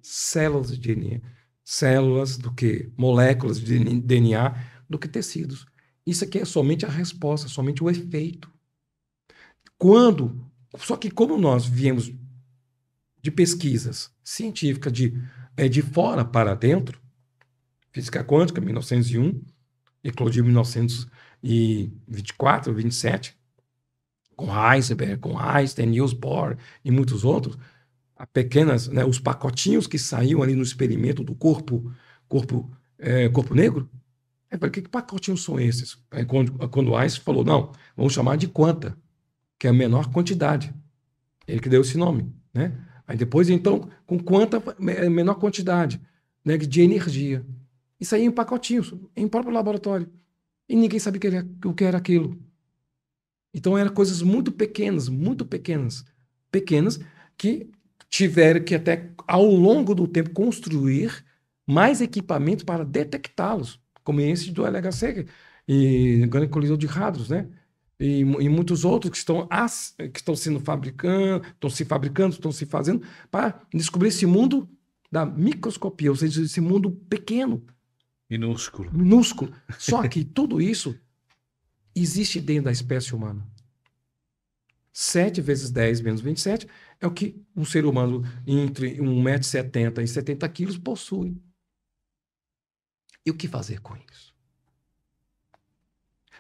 células de DNA. Células, do que moléculas de DNA, do que tecidos. Isso aqui é somente a resposta, somente o efeito. Só que como nós viemos de pesquisas científicas de fora para dentro, física quântica, 1901, eclodiu em 1924, 27, com Heisenberg, com Einstein, Niels Bohr e muitos outros, né, os pacotinhos que saíam ali no experimento do corpo negro. Aí eu falei, que pacotinhos são esses? Aí quando Einstein falou, não, vamos chamar de quanta, que é a menor quantidade. Ele que deu esse nome, né? Aí depois, então, com quanta menor quantidade, né, de energia. Isso aí em pacotinhos, em próprio laboratório. E ninguém sabia o que era aquilo. Então, eram coisas muito pequenas, que tiveram que até, ao longo do tempo, construir mais equipamentos para detectá-los, como esse do LHC, e grande colisão de hadrons, né? E muitos outros que estão se fabricando, estão se fazendo, para descobrir esse mundo da microscopia, ou seja, esse mundo pequeno. Minúsculo. Só que tudo isso existe dentro da espécie humana. 7 vezes 10 menos 27 é o que um ser humano entre 1,70 m e 70 quilos possui. E o que fazer com isso?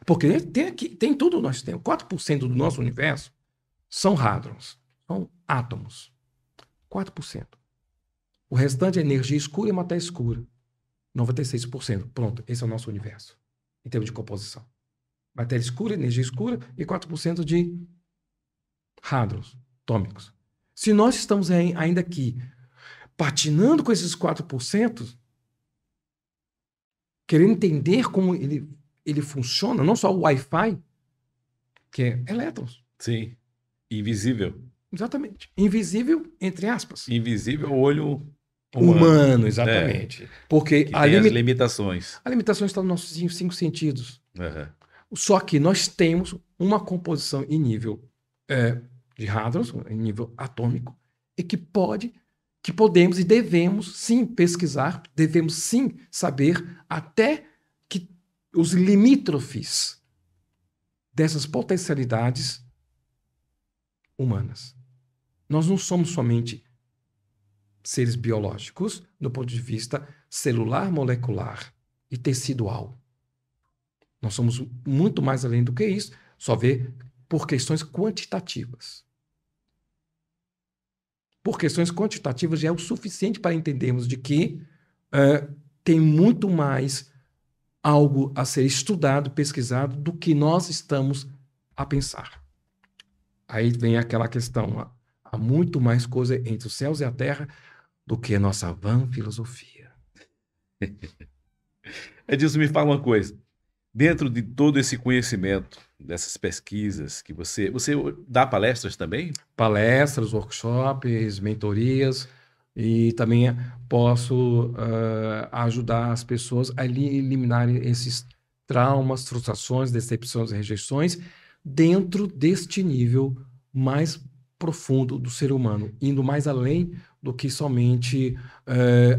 Porque tem tudo nós temos. 4% do nosso universo são hadrons, são átomos. 4%. O restante é energia escura e matéria escura. 96%. Pronto, esse é o nosso universo, em termos de composição. Matéria escura, energia escura e 4% de hadrons atômicos. Se nós estamos ainda aqui patinando com esses 4%, querendo entender como ele funciona, não só o Wi-Fi, que é elétrons. Sim. Invisível. Exatamente. Invisível, entre aspas. Invisível olho humano, exatamente. Porque tem as limitações. A limitação está nos nossos 5 sentidos. Uhum. Só que nós temos uma composição em nível de hadrons, em nível atômico, e que podemos e devemos sim pesquisar, devemos sim saber até que os limítrofes dessas potencialidades humanas. nós não somos somente seres biológicos do ponto de vista celular, molecular e tecidual. Nós somos muito mais além do que isso, só vê por questões quantitativas. Por questões quantitativas já é o suficiente para entendermos de que tem muito mais algo a ser estudado, pesquisado, do que nós estamos a pensar. Aí vem aquela questão, há muito mais coisa entre os céus e a terra do que a nossa vã filosofia. Edilson, me fala uma coisa. Dentro de todo esse conhecimento, dessas pesquisas que você dá palestras também? Palestras, workshops, mentorias, e também posso ajudar as pessoas a eliminarem esses traumas, frustrações, decepções e rejeições dentro deste nível mais profundo do ser humano, indo mais além do que somente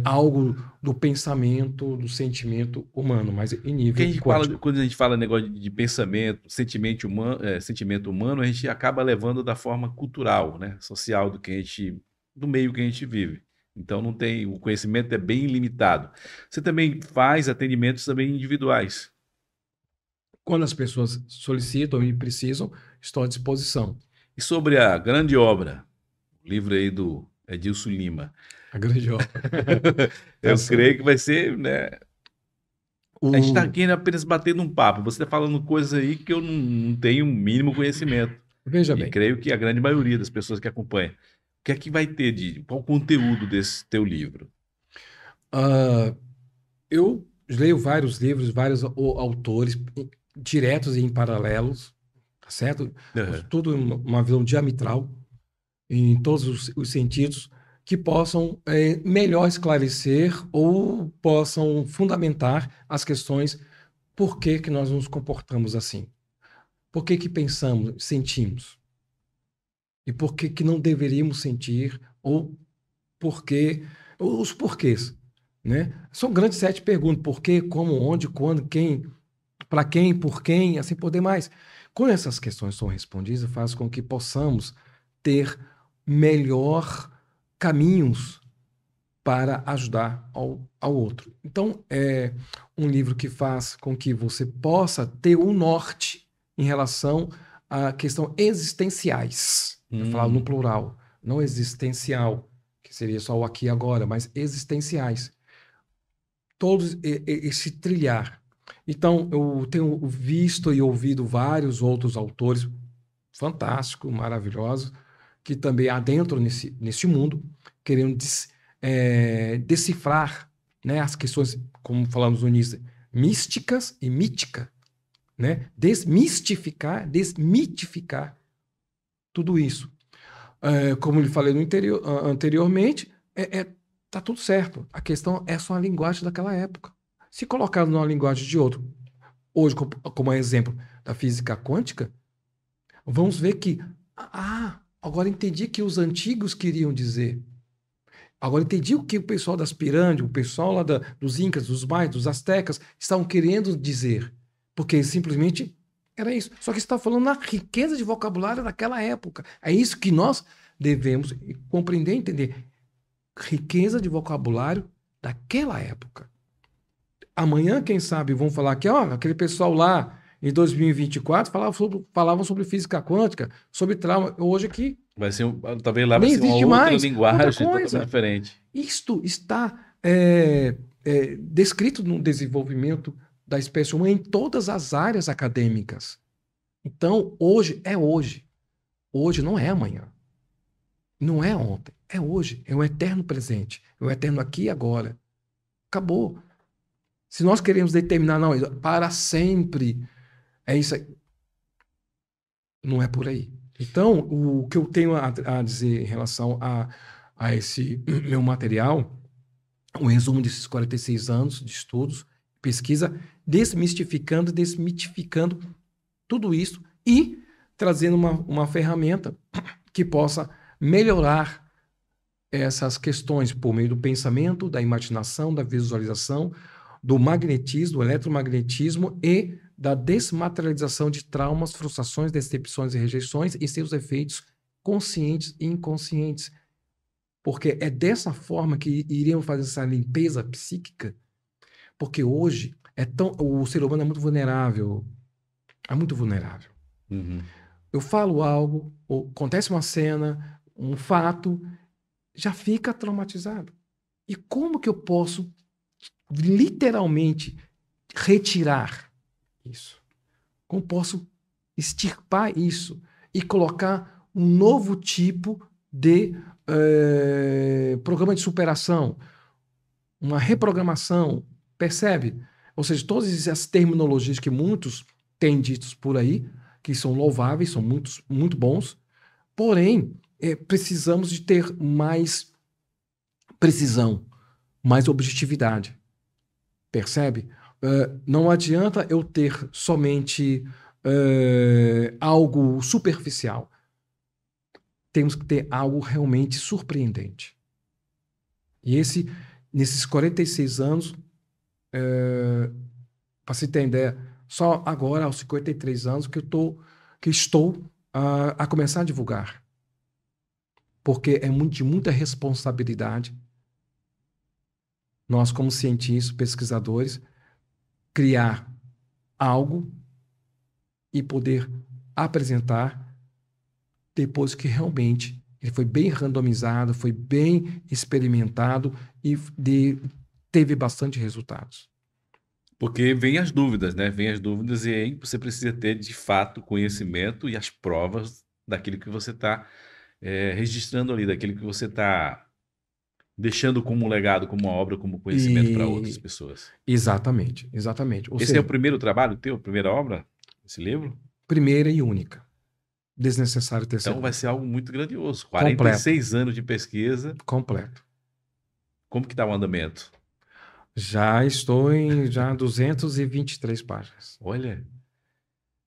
algo do pensamento, do sentimento humano, mas em nível quântico. Quando a gente fala negócio de pensamento, sentimento humano, a gente acaba levando da forma cultural, né, social do meio que a gente vive. Então não tem, o conhecimento é bem limitado. Você também faz atendimentos também individuais. Quando as pessoas solicitam e precisam, estou à disposição. E sobre a grande obra, o livro aí do Edilson Lima. A grande obra. Eu creio que vai ser, né? A gente está aqui apenas batendo um papo. Você está falando coisas aí que eu não tenho o mínimo conhecimento. Veja bem. Creio que a grande maioria das pessoas que acompanham. O que é que vai ter qual o conteúdo desse teu livro? Eu leio vários livros, vários autores, diretos e em paralelos, tá certo? Uhum. Tudo uma visão diametral, em todos os sentidos, que possam melhor esclarecer ou possam fundamentar as questões por que nós nos comportamos assim. Por que pensamos, sentimos? E por que não deveríamos sentir? Ou os porquês, né? São grandes 7 perguntas: por quê, como, onde, quando, quem, para quem, por quem, assim por demais. Quando essas questões são respondidas, faz com que possamos ter melhor caminhos para ajudar ao outro. Então, é um livro que faz com que você possa ter um norte em relação à questão existenciais. Eu falo no plural, não existencial, que seria só o aqui e agora, mas existenciais. Todos esse trilhar. Então, eu tenho visto e ouvido vários outros autores fantásticos, maravilhosos, que também adentram nesse mundo, querendo decifrar, né, as questões, como falamos no início, místicas e mítica, né? Desmitificar tudo isso. Como lhe falei anteriormente, tá tudo certo. A questão é só a linguagem daquela época. Se colocar numa linguagem de outro, hoje, como exemplo da física quântica, vamos ver que agora entendi que os antigos queriam dizer. Agora entendi o que o pessoal das pirâmides, o pessoal lá dos incas, dos maias, dos astecas estavam querendo dizer. Porque simplesmente era isso. Só que você está falando na riqueza de vocabulário daquela época. É isso que nós devemos compreender e entender. Riqueza de vocabulário daquela época. Amanhã, quem sabe, vão falar que aquele pessoal lá em 2024 falavam sobre física quântica, sobre trauma. Hoje aqui vai ser talvez lá vai ser uma outra linguagem totalmente diferente. Isto está descrito no desenvolvimento da espécie humana em todas as áreas acadêmicas. Então, hoje é hoje. Hoje não é amanhã. Não é ontem. É hoje. É um eterno presente. É um eterno aqui e agora. Acabou. Se nós queremos determinar, não, para sempre, é isso aí. Não é por aí. Então, o que eu tenho a dizer em relação a esse meu material, um resumo desses 46 anos de estudos, pesquisa, desmitificando tudo isso e trazendo uma ferramenta que possa melhorar essas questões por meio do pensamento, da imaginação, da visualização, do magnetismo, do eletromagnetismo e da desmaterialização de traumas, frustrações, decepções e rejeições e seus efeitos conscientes e inconscientes. Porque é dessa forma que iriam fazer essa limpeza psíquica. Porque hoje o ser humano é muito vulnerável. É muito vulnerável. Uhum. Eu falo algo, ou acontece uma cena, um fato, já fica traumatizado. E como que eu posso literalmente retirar isso? Como posso extirpar isso e colocar um novo tipo de programa de superação, uma reprogramação, percebe? Ou seja, todas essas terminologias que muitos têm ditos por aí, que são louváveis, são muito bons, porém, precisamos de ter mais precisão, mais objetividade, percebe? Não adianta eu ter somente algo superficial. Temos que ter algo realmente surpreendente. E nesses 46 anos, para se ter ideia, só agora, aos 53 anos, que estou a começar a divulgar. Porque é de muita responsabilidade. Nós, como cientistas, pesquisadores, criar algo e poder apresentar depois que realmente ele foi bem randomizado, foi bem experimentado e teve bastante resultados. Porque vem as dúvidas, né? Vem as dúvidas e aí você precisa ter, de fato, conhecimento e as provas daquilo que você está registrando ali, daquilo que você está deixando como um legado, como uma obra, como conhecimento para outras pessoas. Exatamente, exatamente. Ou Esse seja, é o primeiro trabalho teu, a primeira obra? Esse livro? primeira e única. Desnecessário ter Então vai segunda. ser algo muito grandioso. Completo. 46 anos de pesquisa. Completo. Como que está o andamento? Já estou em 223 páginas. Olha.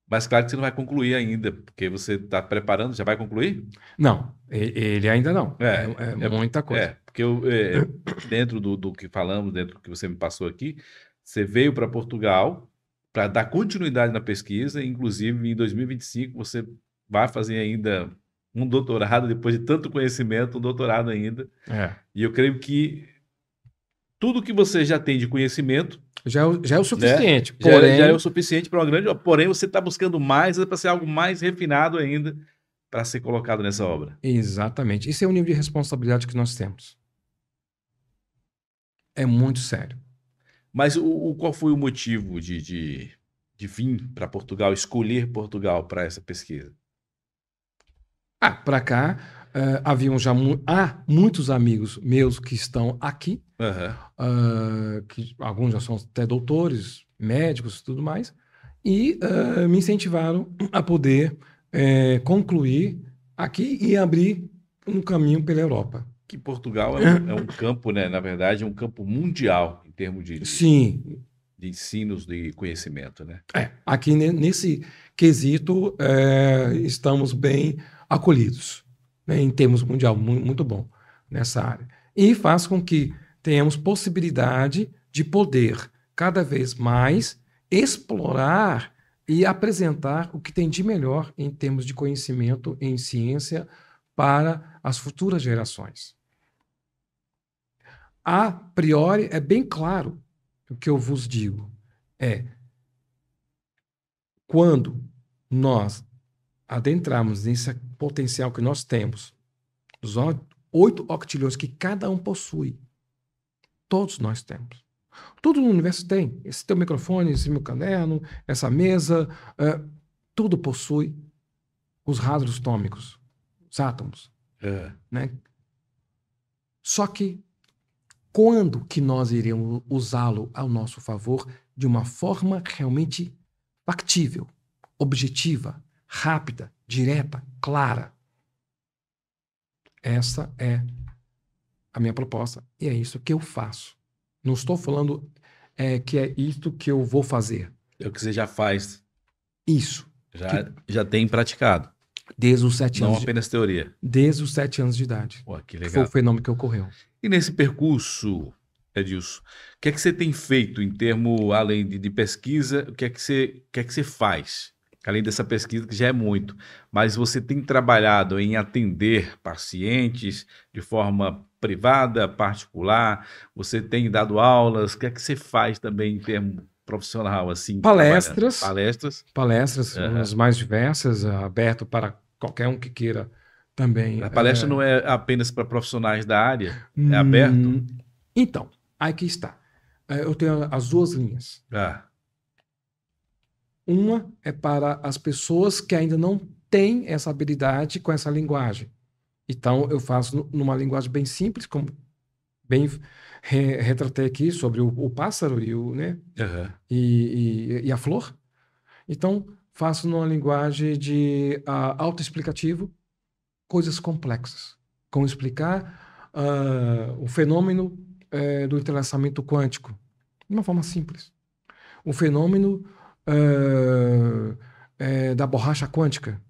Mas claro que você não vai concluir ainda, porque você está preparando, já vai concluir? Não, ele ainda não. É, É muita coisa. porque dentro do que falamos, dentro do que você me passou aqui, você veio para Portugal para dar continuidade na pesquisa, inclusive em 2025 você vai fazer ainda um doutorado, depois de tanto conhecimento, um doutorado ainda. E eu creio que tudo que você já tem de conhecimento já é o suficiente. né, Porém, já é o suficiente para uma grande obra. Porém, você está buscando mais, para ser algo mais refinado ainda para ser colocado nessa obra. Exatamente. Esse é o nível de responsabilidade que nós temos. É muito sério. Mas qual foi o motivo de vir para Portugal, escolher Portugal para essa pesquisa? Para cá, haviam já há muitos amigos meus que estão aqui, que alguns já são até doutores, médicos e tudo mais, e me incentivaram a poder concluir aqui e abrir um caminho pela Europa. Que Portugal é um campo, né? Na verdade, é um campo mundial em termos Sim. de ensinos de conhecimento, né? Aqui nesse quesito estamos bem acolhidos, né, em termos mundial, muito bom nessa área. E faz com que tenhamos possibilidade de poder cada vez mais explorar e apresentar o que tem de melhor em termos de conhecimento em ciência para as futuras gerações. A priori, é bem claro o que eu vos digo. Quando nós adentrarmos nesse potencial que nós temos, os 8 octilhões que cada um possui, todos nós temos. Tudo no universo tem. Esse teu microfone, esse meu caderno, essa mesa, tudo possui os rastros atômicos, os átomos. Né? Só que quando que nós iremos usá-lo ao nosso favor de uma forma realmente factível, objetiva, rápida, direta, clara? Essa é a minha proposta e é isso que eu faço. Não estou falando que é isto que eu vou fazer. É o que você já faz. Isso. Já tem praticado. Desde os 7 anos. Não apenas teoria. Desde os 7 anos de idade. Pô, que legal. Foi o fenômeno que ocorreu. E nesse percurso, Edilson, o que é que você tem feito em termos, além de pesquisa, o que é que você faz? Além dessa pesquisa que já é muito, mas você tem trabalhado em atender pacientes de forma privada, particular? Você tem dado aulas? O que é que você faz também em termo profissional, assim, trabalhando? Palestras, Palestras? palestras, Aham. as mais diversas, aberto para qualquer um que queira também. A palestra não é apenas para profissionais da área? É aberto? Hum, então, aqui está. Eu tenho as duas linhas. Ah, Uma é para as pessoas que ainda não têm essa habilidade com essa linguagem. Então, eu faço numa linguagem bem simples, como bem retratei aqui sobre o pássaro e, né, aham. e a flor. Então, faço numa linguagem de autoexplicativo, coisas complexas. Como explicar o fenômeno do entrelaçamento quântico, de uma forma simples. O fenômeno da borracha quântica.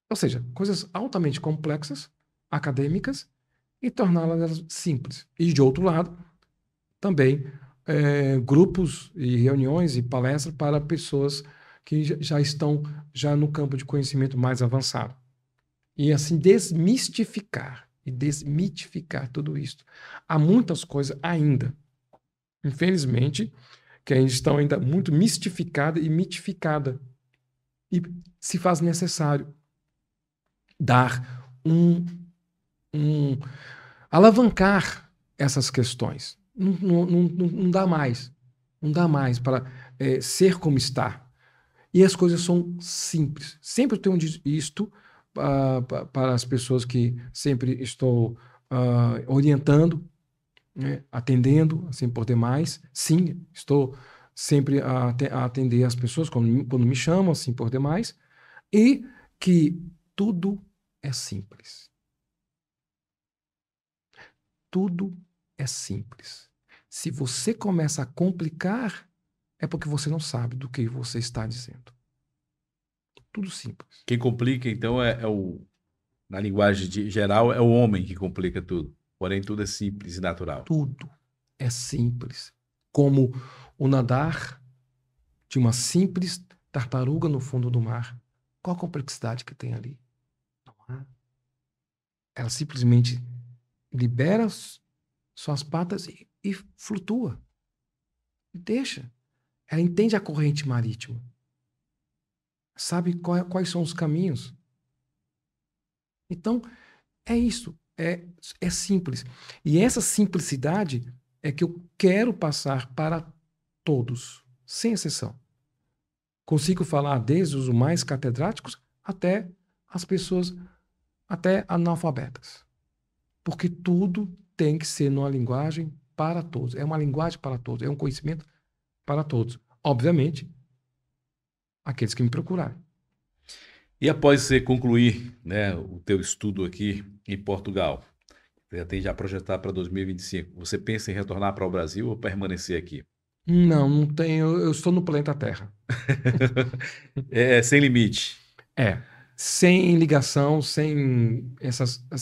Ou seja, coisas altamente complexas, acadêmicas, e torná-las simples. E, de outro lado, também grupos e reuniões e palestras para pessoas que já estão já no campo de conhecimento mais avançado. E assim desmistificar e desmitificar tudo isso. Há muitas coisas ainda, infelizmente, que ainda estão ainda muito mistificadas e mitificadas. E se faz necessário dar alavancar essas questões. Não dá mais. Não dá mais para ser como está. E as coisas são simples. Sempre tenho isto para as pessoas que sempre estou orientando, né, atendendo, assim por demais. Sim, estou sempre a atender as pessoas quando me chamam, assim por demais. E que tudo é simples. Tudo é simples. Se você começa a complicar, é porque você não sabe do que você está dizendo. Tudo simples. Quem complica, então, na linguagem geral, é o homem que complica tudo. Porém, tudo é simples e natural. Tudo é simples. Como o nadar de uma simples tartaruga no fundo do mar. Qual a complexidade que tem ali? Não há. Ela simplesmente libera suas patas e flutua. E deixa. Ela entende a corrente marítima. Sabe quais são os caminhos. Então, é isso. É simples. E essa simplicidade é que eu quero passar para todos, sem exceção. Consigo falar desde os mais catedráticos até as pessoas, até analfabetas. Porque tudo tem que ser numa linguagem para todos. É uma linguagem para todos, é um conhecimento para todos. Obviamente, aqueles que me procurarem. E após você concluir, né, o teu estudo aqui em Portugal, você tem já projetado para 2025, você pensa em retornar para o Brasil ou permanecer aqui? Não tenho. Eu estou no planeta Terra. É sem limite. Sem ligação, sem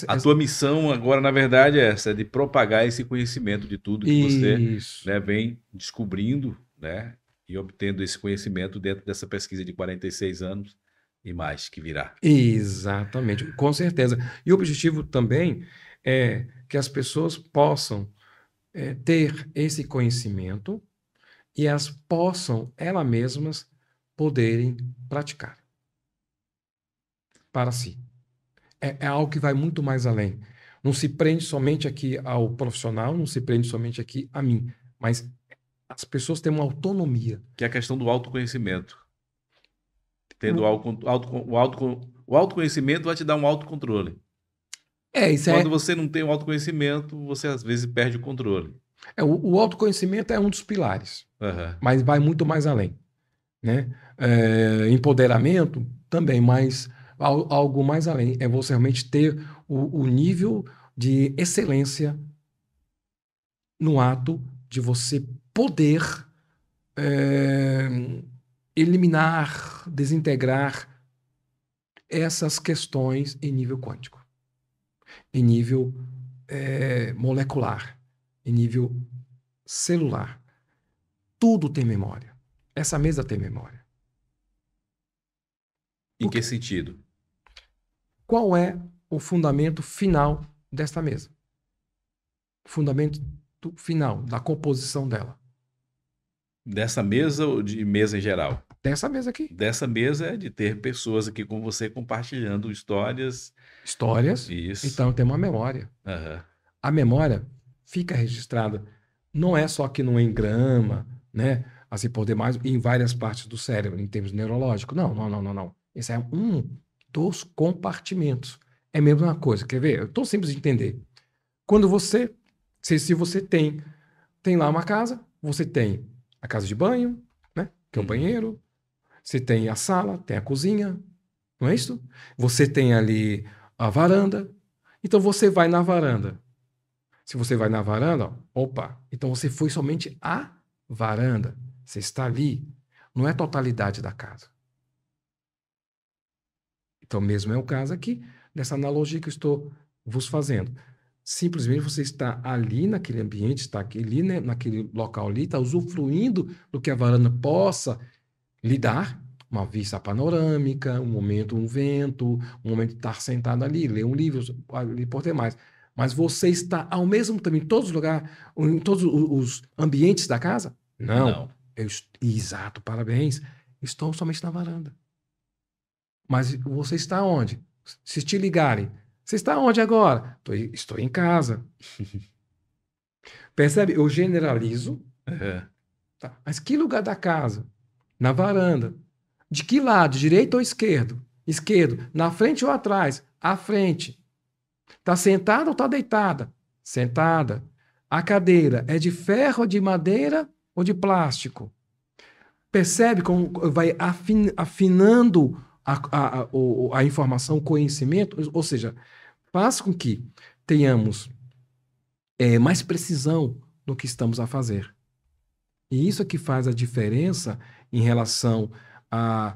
A tua missão agora, na verdade, é essa, é de propagar esse conhecimento de tudo que você, Isso. né, vem descobrindo, né, e obtendo esse conhecimento dentro dessa pesquisa de 46 anos e mais que virá. Exatamente, com certeza. E o objetivo também é que as pessoas possam ter esse conhecimento e elas possam, elas mesmas, poderem praticar para si. É algo que vai muito mais além. Não se prende somente aqui ao profissional, não se prende somente aqui a mim, mas as pessoas têm uma autonomia. Que é a questão do autoconhecimento. Tendo O- o autoconhecimento vai te dar um autocontrole. Isso Quando você não tem o autoconhecimento, você às vezes perde o controle. o autoconhecimento é um dos pilares, Aham. mas vai muito mais além, né? Empoderamento também, mas algo mais além. É você realmente ter o nível de excelência no ato de você poder é, eliminar, desintegrar essas questões em nível quântico, em nível molecular, em nível celular. Tudo tem memória. Essa mesa tem memória. Em que sentido? Qual é o fundamento final desta mesa? O fundamento final da composição dela. Dessa mesa ou de mesa em geral? Dessa mesa aqui. Dessa mesa é de ter pessoas aqui com você compartilhando histórias. Histórias. Isso. Então tem uma memória. Aham. A memória fica registrada. Não é só aqui no engrama, né? Assim, por demais, em várias partes do cérebro, em termos neurológicos. Não. Esse é um dos compartimentos. É a mesma coisa. Quer ver? Eu tô simples de entender. Quando você, se você tem lá uma casa, você tem a casa de banho, né? Que é o banheiro. Você tem a sala, tem a cozinha, não é isso? Você tem ali a varanda. Então você vai na varanda. Se você vai na varanda, opa, então você foi somente à varanda. Você está ali. Não é a totalidade da casa. Então, mesmo é o caso aqui, dessa analogia que eu estou vos fazendo. Simplesmente você está ali naquele ambiente, está ali, né, naquele local ali, está usufruindo do que a varanda possa lhe dar, uma vista panorâmica, um momento, um vento, um momento de estar sentado ali, ler um livro, ali por demais. Mas você está ao mesmo tempo em todos os lugares, em todos os ambientes da casa? Não. Exato, parabéns. Estou somente na varanda. Mas você está onde? Se te ligarem, você está onde agora? Estou em casa. Percebe? Eu generalizo. Tá. Mas que lugar da casa? Na varanda. De que lado? Direito ou esquerdo? Esquerdo. Na frente ou atrás? À frente. Está sentada ou está deitada? Sentada. A cadeira é de ferro, de madeira ou de plástico? Percebe como vai afinando a informação, o conhecimento? Ou seja, faz com que tenhamos mais precisão no que estamos a fazer. E isso é que faz a diferença em relação a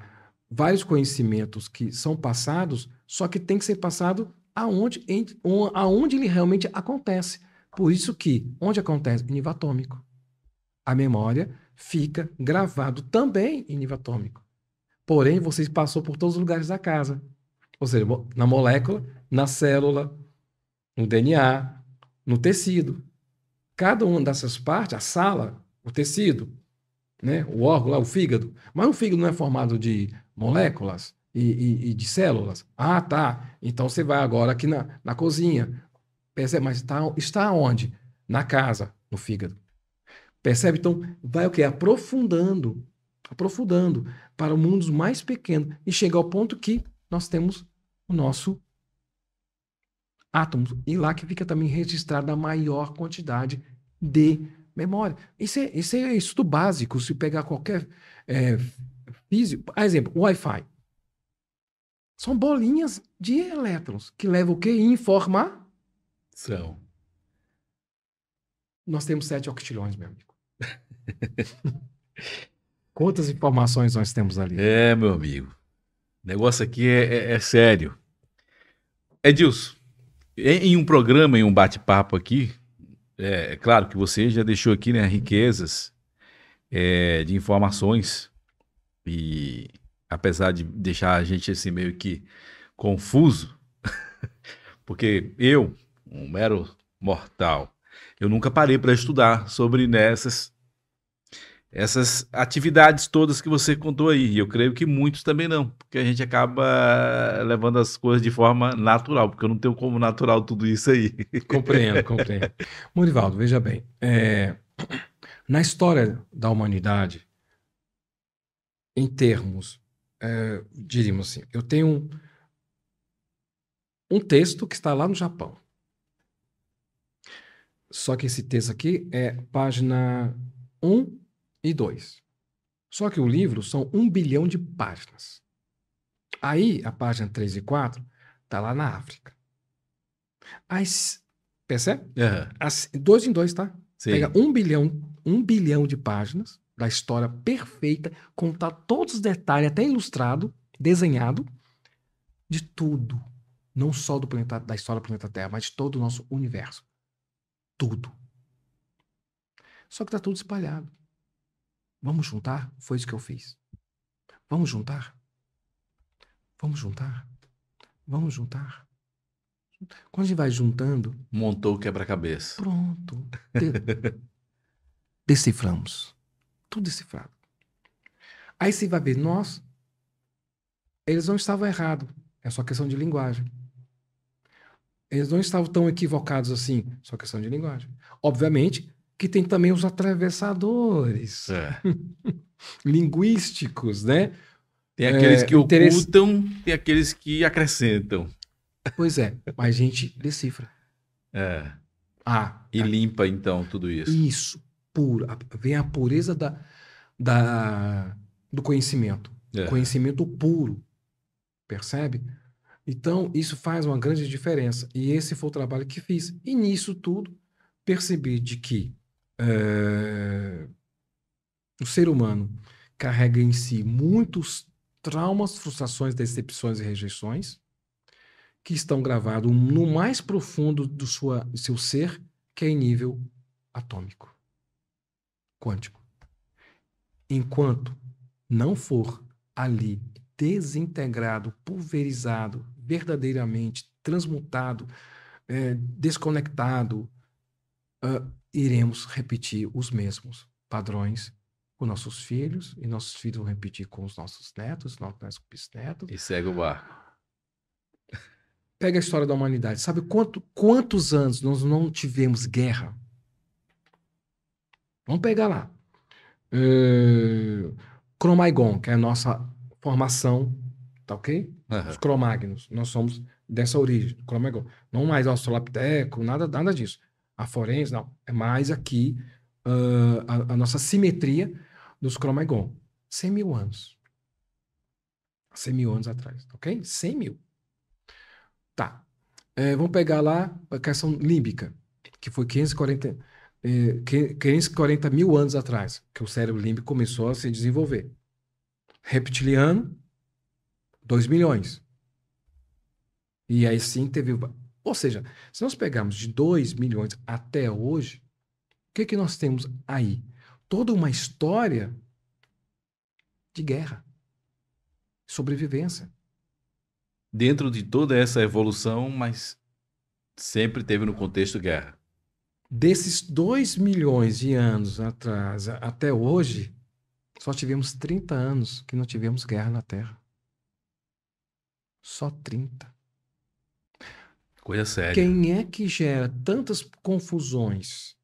vários conhecimentos que são passados, só que tem que ser passado aonde ele realmente acontece. Por isso que, onde acontece? Em nível atômico. A memória fica gravado também em nível atômico. Porém, você passou por todos os lugares da casa. Ou seja, na molécula, na célula, no DNA, no tecido. Cada uma dessas partes, a sala, o tecido, né? O órgão lá, o fígado. Mas o fígado não é formado de moléculas e de células? Ah, tá. Então você vai agora aqui na cozinha. Percebe? Mas está onde? Na casa, no fígado. Percebe? Então vai o quê? Aprofundando para mundos mais pequenos e chega ao ponto que nós temos o nosso átomo. E lá que fica também registrada a maior quantidade de memória. Isso é estudo básico. Se pegar qualquer físico, por exemplo, o Wi-Fi. São bolinhas de elétrons que levam o quê? Informação. Nós temos 7 octilhões, meu amigo. Quantas informações nós temos ali? Meu amigo. O negócio aqui é sério. Edilson, em um programa, em um bate-papo aqui, é claro que você já deixou aqui, né, riquezas de informações e apesar de deixar a gente assim meio que confuso, porque eu, um mero mortal, eu nunca parei para estudar sobre essas atividades todas que você contou aí. E eu creio que muitos também não, porque a gente acaba levando as coisas de forma natural, porque eu não tenho como natural tudo isso aí. Compreendo. Morivaldo, veja bem, na história da humanidade, em termos, diríamos assim, eu tenho um texto que está lá no Japão. Só que esse texto aqui é página 1 e 2. Só que o livro são 1 bilhão de páginas. Aí, a página 3 e 4 está lá na África. Percebe? Uhum. 2 em 2, tá? Sim. Pega 1 bilhão de páginas da história perfeita, contar todos os detalhes, até ilustrado, desenhado, de tudo. Não só da história do planeta Terra, mas de todo o nosso universo. Tudo. Só que está tudo espalhado. Vamos juntar? Foi isso que eu fiz. Vamos juntar? Vamos juntar? Vamos juntar? Quando a gente vai juntando, Montou o quebra-cabeça. pronto. Deciframos. Tudo decifrado. Aí você vai ver, eles não estavam errados. É só questão de linguagem. Eles não estavam tão equivocados assim. Só questão de linguagem. Obviamente que tem também os atravessadores linguísticos, né? Tem aqueles que Interesse. ocultam, tem aqueles que acrescentam. Pois é, mas a gente decifra. E limpa, então, tudo isso. Isso, puro. Vem a pureza do conhecimento. Conhecimento puro. Percebe? Então, isso faz uma grande diferença. E esse foi o trabalho que fiz. E nisso tudo, percebi de que o ser humano carrega em si muitos traumas, frustrações, decepções e rejeições que estão gravados no mais profundo do seu ser, que é em nível atômico, quântico. Enquanto não for ali desintegrado, pulverizado, verdadeiramente transmutado, desconectado, iremos repetir os mesmos padrões com nossos filhos, e nossos filhos vão repetir com os nossos netos, nossos bisnetos. E segue o barco. Pega a história da humanidade. Sabe quantos anos nós não tivemos guerra? Vamos pegar lá. Cromaigon, que é a nossa formação, tá ok? Os cromagnos. Nós somos dessa origem, Cromaigon. Não mais australopiteco, nada disso. A forense, não. É mais aqui a nossa simetria dos Cromaigon. 100 mil anos. 100 mil anos atrás, ok? 100 mil. Tá. Vamos pegar lá a questão límbica, que foi 540 mil anos atrás, que o cérebro límbico começou a se desenvolver. Reptiliano, 2 milhões. E aí sim teve... Ou seja, se nós pegarmos de 2 milhões até hoje, o que nós temos aí? Toda uma história de guerra, sobrevivência. Dentro de toda essa evolução, mas sempre teve no contexto guerra. Desses 2 milhões de anos atrás até hoje, só tivemos 30 anos que não tivemos guerra na Terra. Só 30. Coisa séria. Quem é que gera tantas confusões?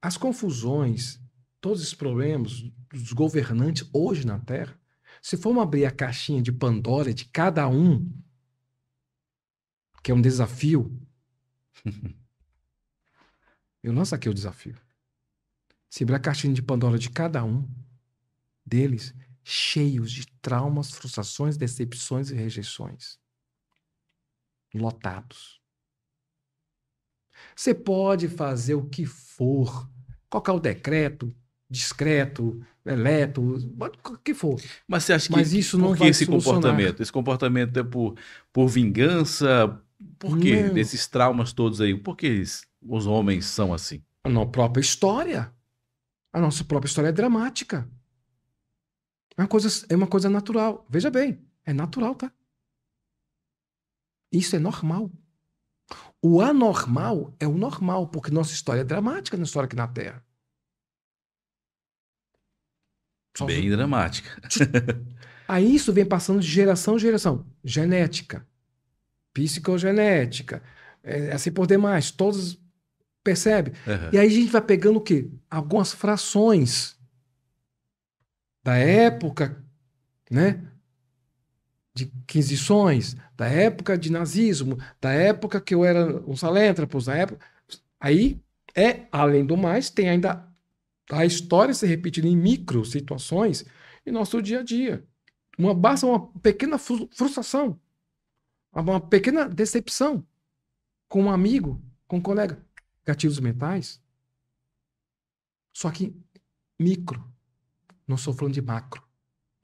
As confusões, todos os problemas dos governantes hoje na Terra, se formos abrir a caixinha de Pandora de cada um, que é um desafio, eu não saquei o desafio. Se abrir a caixinha de Pandora de cada um deles, cheios de traumas, frustrações, decepções e rejeições. Lotados. Você pode fazer o que for, colocar o decreto, discreto, eleto, o que for. Mas você acha que isso não vai esse comportamento? Esse comportamento é por vingança? Por quê? Desses traumas todos aí? Por que os homens são assim? A nossa própria história. A nossa própria história é dramática. É uma coisa natural. Veja bem, é natural, tá? Isso é normal. O anormal é o normal, porque nossa história é dramática, nossa história aqui na Terra. Bem dramática. Aí isso vem passando de geração em geração. Genética, psicogenética, assim por demais, todos percebe? E aí a gente vai pegando o quê? Algumas frações da época, né? De inquisições, da época de nazismo, da época que eu era um saléntropos, da época... Aí, além do mais, tem ainda a história se repetindo em micro situações em nosso dia a dia. Basta uma pequena frustração, uma pequena decepção com um amigo, com um colega. Gatilhos mentais. Só que micro. Não estou falando de macro.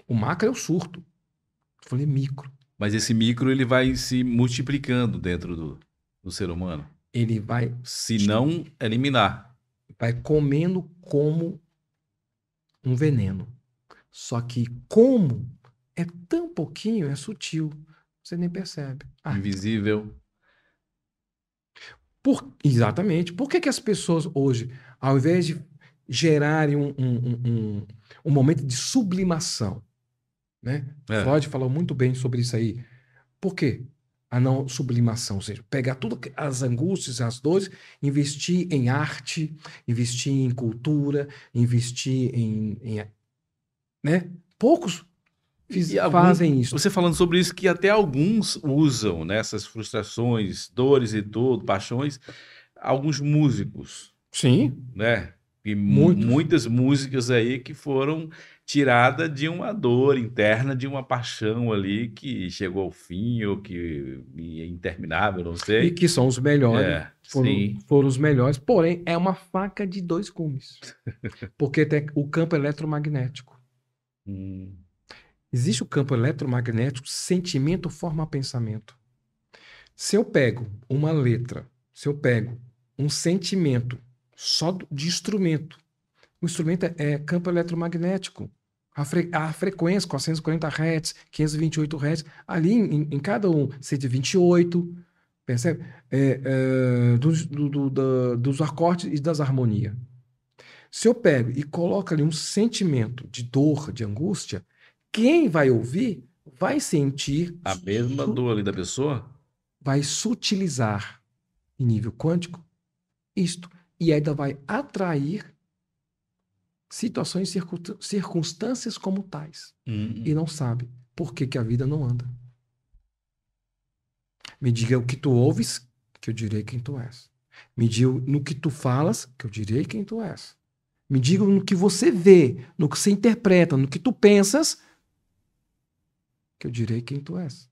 O macro é o surto. Estou falando de micro. Mas esse micro ele vai se multiplicando dentro do ser humano. Ele vai... Se não eliminar. Vai comendo como um veneno. Só que como é tão pouquinho, é sutil, você nem percebe. Invisível. Exatamente. Por que as pessoas hoje, ao invés de gerarem um momento de sublimação, né? Freud falou muito bem sobre isso aí. Por quê? A não sublimação, ou seja, pegar todas as angústias, as dores, investir em arte, investir em cultura, investir né? Poucos fazem isso. Você falando sobre isso, que até alguns usam, né, essas frustrações, dores e tudo, paixões, alguns músicos. Sim. Né? E muitas músicas aí que foram tiradas de uma dor interna, de uma paixão ali que chegou ao fim ou que é interminável, não sei. E que são os melhores. Foram os melhores, porém é uma faca de dois gumes. Porque tem o campo eletromagnético. Existe o campo eletromagnético, sentimento forma pensamento. Se eu pego uma letra, se eu pego um sentimento só de instrumento, o instrumento é campo eletromagnético. A frequência, 440 Hz, 528 Hz, ali em cada um, 128, percebe? Dos acordes e das harmonias. Se eu pego e coloco ali um sentimento de dor, de angústia, quem vai ouvir vai sentir... A mesma dor ali da pessoa? Vai sutilizar em nível quântico isto. E ainda vai atrair situações, circunstâncias como tais. E não sabe por que a vida não anda. Me diga o que tu ouves, que eu direi quem tu és. Me diga no que tu falas, que eu direi quem tu és. Me diga no que você vê, no que você interpreta, no que tu pensas, que eu direi quem tu és.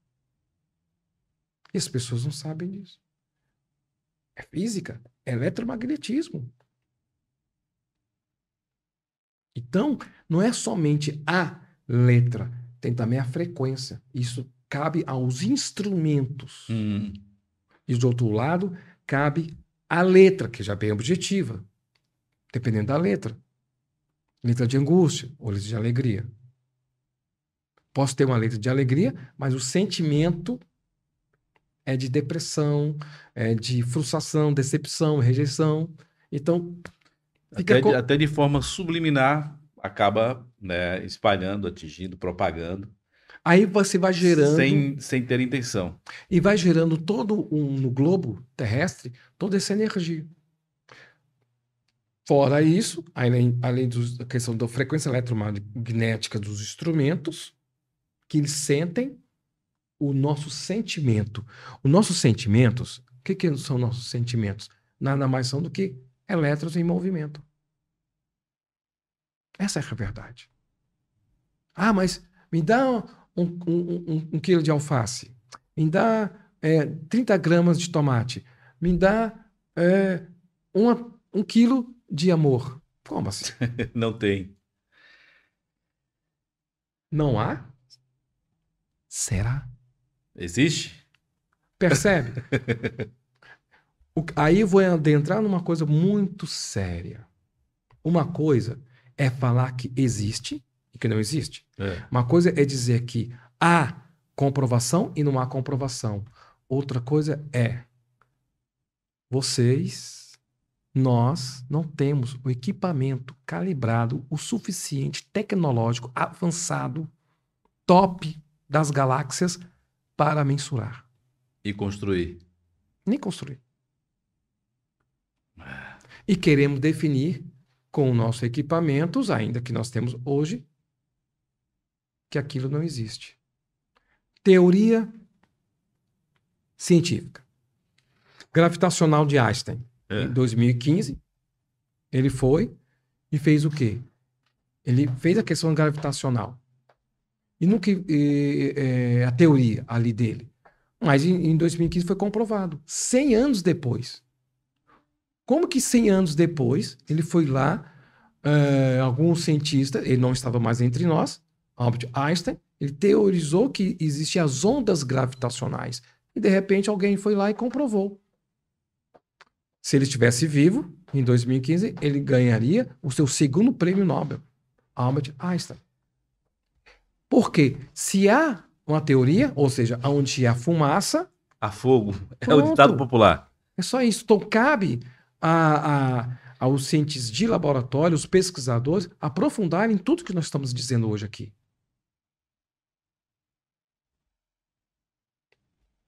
E as pessoas não sabem disso. É física, é eletromagnetismo. Então, não é somente a letra, tem também a frequência. Isso cabe aos instrumentos. E do outro lado, cabe a letra, que já é bem objetiva. Dependendo da letra. Letra de angústia ou letra de alegria. Posso ter uma letra de alegria, mas o sentimento é de depressão, é de frustração, decepção, rejeição. Então, até de forma subliminar, acaba, né, espalhando, atingindo, propagando. Aí você vai gerando... Sem ter intenção. E vai gerando no globo terrestre, toda essa energia. Fora isso, além da questão da frequência eletromagnética dos instrumentos, que eles sentem o nosso sentimento. Os nossos sentimentos, o que são nossos sentimentos? Nada mais são do que elétrons em movimento. Essa é a verdade. Ah, mas me dá um quilo de alface. Me dá 30 gramas de tomate. Me dá 1 quilo de amor. Como assim? Não tem. Não há? Será? Existe? Percebe? Aí eu vou adentrar numa coisa muito séria. Uma coisa é falar que existe e que não existe. Uma coisa é dizer que há comprovação e não há comprovação. Outra coisa é nós não temos o equipamento calibrado o suficiente, tecnológico, avançado, top das galáxias para mensurar. E construir. Nem construir. E queremos definir com nossos equipamentos, ainda que nós temos hoje, que aquilo não existe. Teoria científica. Gravitacional de Einstein. Em 2015, ele foi e fez o quê? Ele fez a questão gravitacional. E no que a teoria ali dele. Mas em 2015 foi comprovado. 100 anos depois. Como que 100 anos depois ele foi lá, algum cientista, ele não estava mais entre nós, Albert Einstein, ele teorizou que existiam as ondas gravitacionais. E de repente alguém foi lá e comprovou. Se ele estivesse vivo, em 2015, ele ganharia o seu segundo prêmio Nobel, Albert Einstein. Porque se há uma teoria, ou seja, onde há fumaça, A fogo. É o ditado pronto. popular. É só isso. Então, cabe aos cientistas de laboratório, os pesquisadores, aprofundarem tudo que nós estamos dizendo hoje aqui.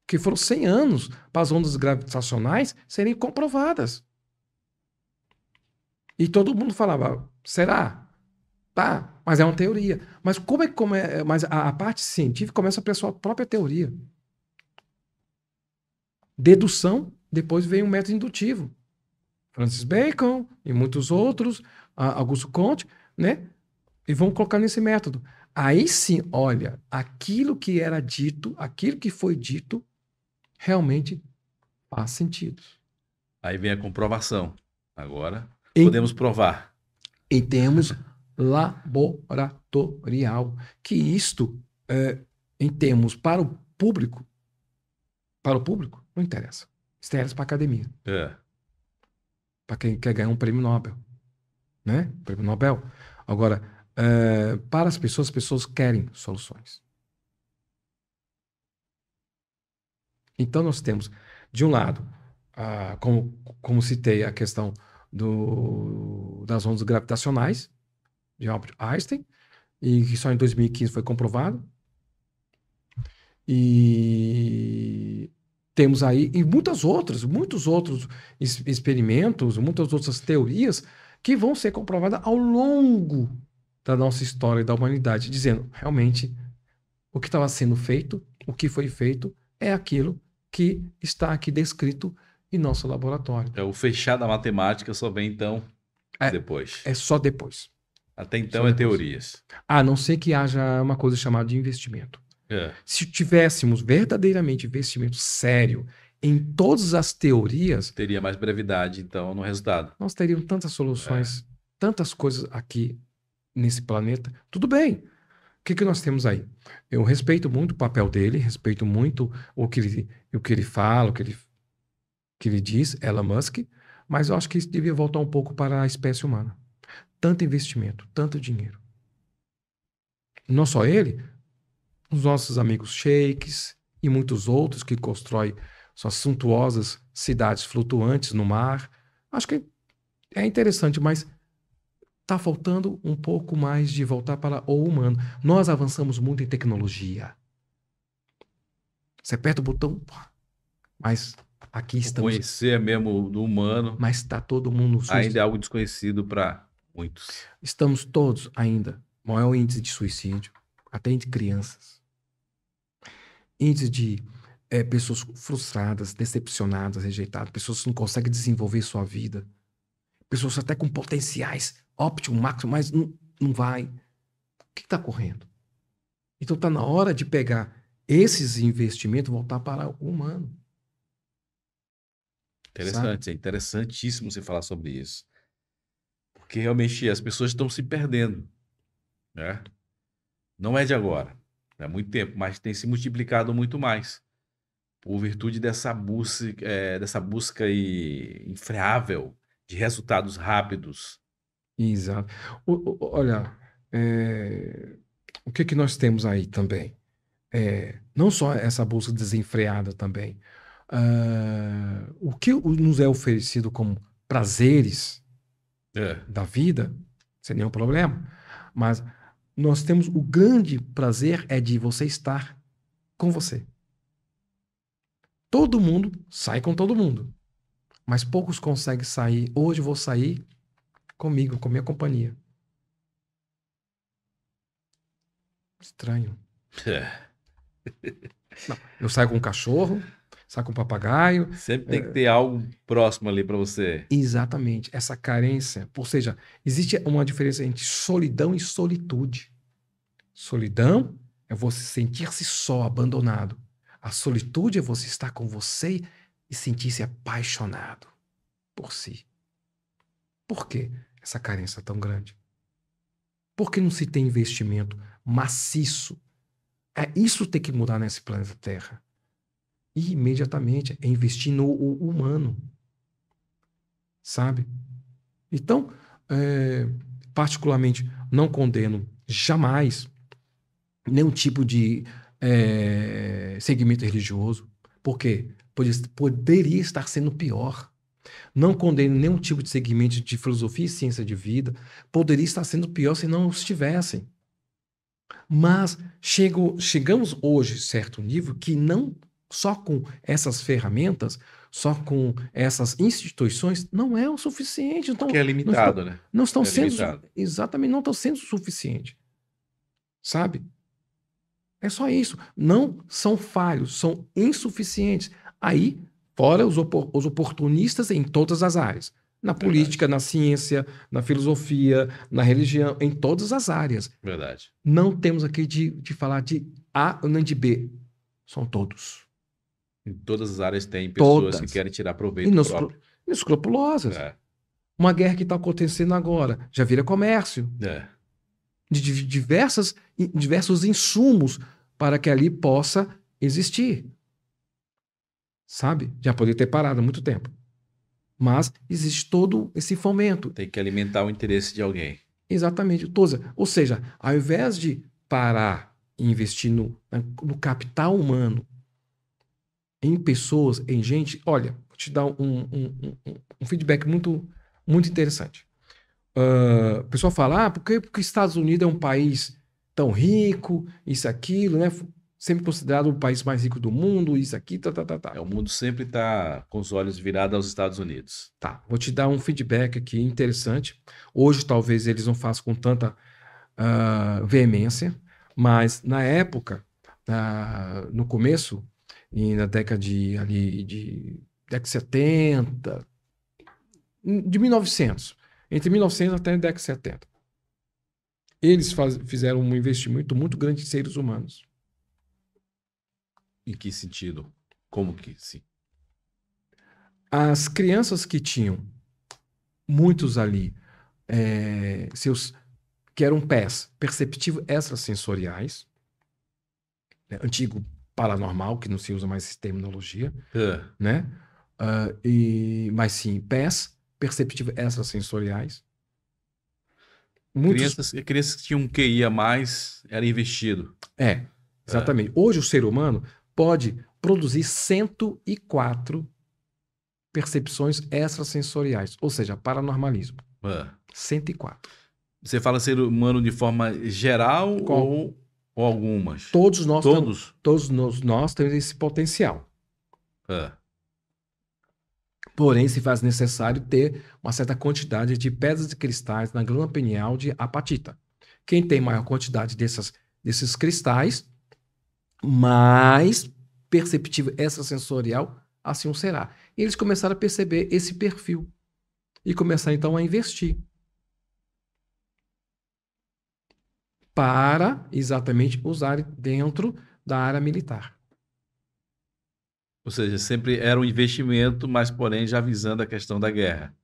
Que foram 100 anos para as ondas gravitacionais serem comprovadas. E todo mundo falava, será? Tá, mas é uma teoria. Mas mas a parte científica começa pela sua própria teoria. Dedução, depois vem o método indutivo. Francis Bacon e muitos outros, Augusto Comte, né? E vão colocar nesse método. Aí sim, olha, aquilo que era dito, aquilo que foi dito, realmente faz sentido. Aí vem a comprovação. Agora Em, podemos provar. em termos laboratorial. Que isto, em termos para o público, não interessa. Isso interessa para a academia. É. Para quem quer ganhar um prêmio Nobel. Né? Prêmio Nobel. Agora, para as pessoas querem soluções. Então, nós temos, de um lado, como citei, a questão das ondas gravitacionais, de Albert Einstein, e que só em 2015 foi comprovado. E temos aí e muitos outros experimentos, muitas outras teorias que vão ser comprovadas ao longo da nossa história da humanidade, dizendo realmente o que estava sendo feito, o que foi feito, é aquilo que está aqui descrito em nosso laboratório. O fechar da matemática só vem então depois. É só depois. Até então é teorias. A não ser que haja uma coisa chamada de investimento. Se tivéssemos verdadeiramente investimento sério em todas as teorias... Teria mais brevidade, então, no resultado. Nós teríamos tantas soluções, tantas coisas aqui nesse planeta. Tudo bem. O que nós temos aí? Eu respeito muito o papel dele, respeito muito o que ele fala, o que ele diz, Elon Musk, mas eu acho que isso devia voltar um pouco para a espécie humana. Tanto investimento, tanto dinheiro. Não só ele, os nossos amigos sheiks e muitos outros que constroem suas suntuosas cidades flutuantes no mar. Acho que é interessante, mas está faltando um pouco mais de voltar para o humano. Nós avançamos muito em tecnologia. Você aperta o botão, mas aqui estamos... Conhecer mesmo do humano. Mas está todo mundo... Ainda é algo desconhecido para muitos. Estamos todos ainda. Maior índice de suicídio, até entre crianças. Índice de pessoas frustradas, decepcionadas, rejeitadas, pessoas que não conseguem desenvolver sua vida, pessoas até com potenciais óptimo, máximo, mas não vai. O que está correndo? Então está na hora de pegar esses investimentos e voltar para o humano. Interessante, é interessantíssimo você falar sobre isso. Porque realmente as pessoas estão se perdendo, né? Não é de agora, é muito tempo, mas tem se multiplicado muito mais por virtude dessa busca infreável de resultados rápidos. Exato. Olha, o que nós temos aí também? Não só essa busca desenfreada também. O que nos é oferecido como prazeres da vida, sem nenhum problema, mas nós temos o grande prazer de você estar com você. Todo mundo sai com todo mundo, mas poucos conseguem sair. Hoje eu vou sair comigo, com minha companhia. Estranho. Não, eu saio com um cachorro, saio com um papagaio. Sempre tem que ter algo próximo ali para você. Exatamente, essa carência. Ou seja, existe uma diferença entre solidão e solitude. Solidão é você sentir-se só, abandonado. A solitude é você estar com você e sentir-se apaixonado por si. Por que essa carência tão grande? Por que não se tem investimento maciço? Isso tem que mudar nesse planeta Terra. E imediatamente é investir no humano. Sabe? Então, particularmente, não condeno jamais nenhum tipo de segmento religioso. Por quê? Poderia estar sendo pior. Não condeno nenhum tipo de segmento de filosofia e ciência de vida. Poderia estar sendo pior se não estivessem. Mas chegamos hoje a certo nível que não só com essas ferramentas, só com essas instituições, não é o suficiente. Então, Que é limitado, né? não estão É sendo, limitado. exatamente, não estão sendo suficiente. Sabe? É só isso. Não são falhos, são insuficientes. Aí, fora os oportunistas em todas as áreas. Na política, Verdade. na ciência, na filosofia, na religião, em todas as áreas. Verdade. Não temos aqui de falar de A nem de B. São todos. Em todas as áreas tem pessoas que Todas. querem tirar proveito próprio. Inescrupulosas. É. Uma guerra que está acontecendo agora já vira comércio. É. De diversos insumos para que ali possa existir. Sabe? Já poderia ter parado há muito tempo. Mas existe todo esse fomento. Tem que alimentar o interesse de alguém. Exatamente. Ou seja, ao invés de parar e investir no capital humano, em pessoas, em gente, olha, vou te dar um feedback muito, muito interessante. O pessoal fala, porque os Estados Unidos é um país tão rico, isso, aquilo, né? Sempre considerado o país mais rico do mundo, isso aqui, tá. O mundo sempre está com os olhos virados aos Estados Unidos. Tá, vou te dar um feedback aqui interessante. Hoje, talvez, eles não façam com tanta veemência, mas na época, no começo, e na década de década de 70, de 1900, entre 1900 até a década de 70, eles fizeram um investimento muito grande em seres humanos. Em que sentido? Como que sim? As crianças que tinham, muitos ali, que eram PES, perceptivo extrasensoriais, né, antigo paranormal, que não se usa mais essa terminologia, né? Mas sim, PES, perceptivo extrasensoriais. Crianças que tinham um QI a mais era investido. Exatamente. Hoje o ser humano pode produzir 104 percepções extrasensoriais, ou seja, paranormalismo. 104. Você fala ser humano de forma geral ou algumas? Todos nós temos esse potencial. Porém, se faz necessário ter uma certa quantidade de pedras de cristais na glândula pineal de apatita. Quem tem maior quantidade desses cristais, mais perceptivo extrasensorial, assim o será. E eles começaram a perceber esse perfil e começaram então a investir para exatamente usar dentro da área militar. Ou seja, sempre era um investimento, mas porém já visando a questão da guerra.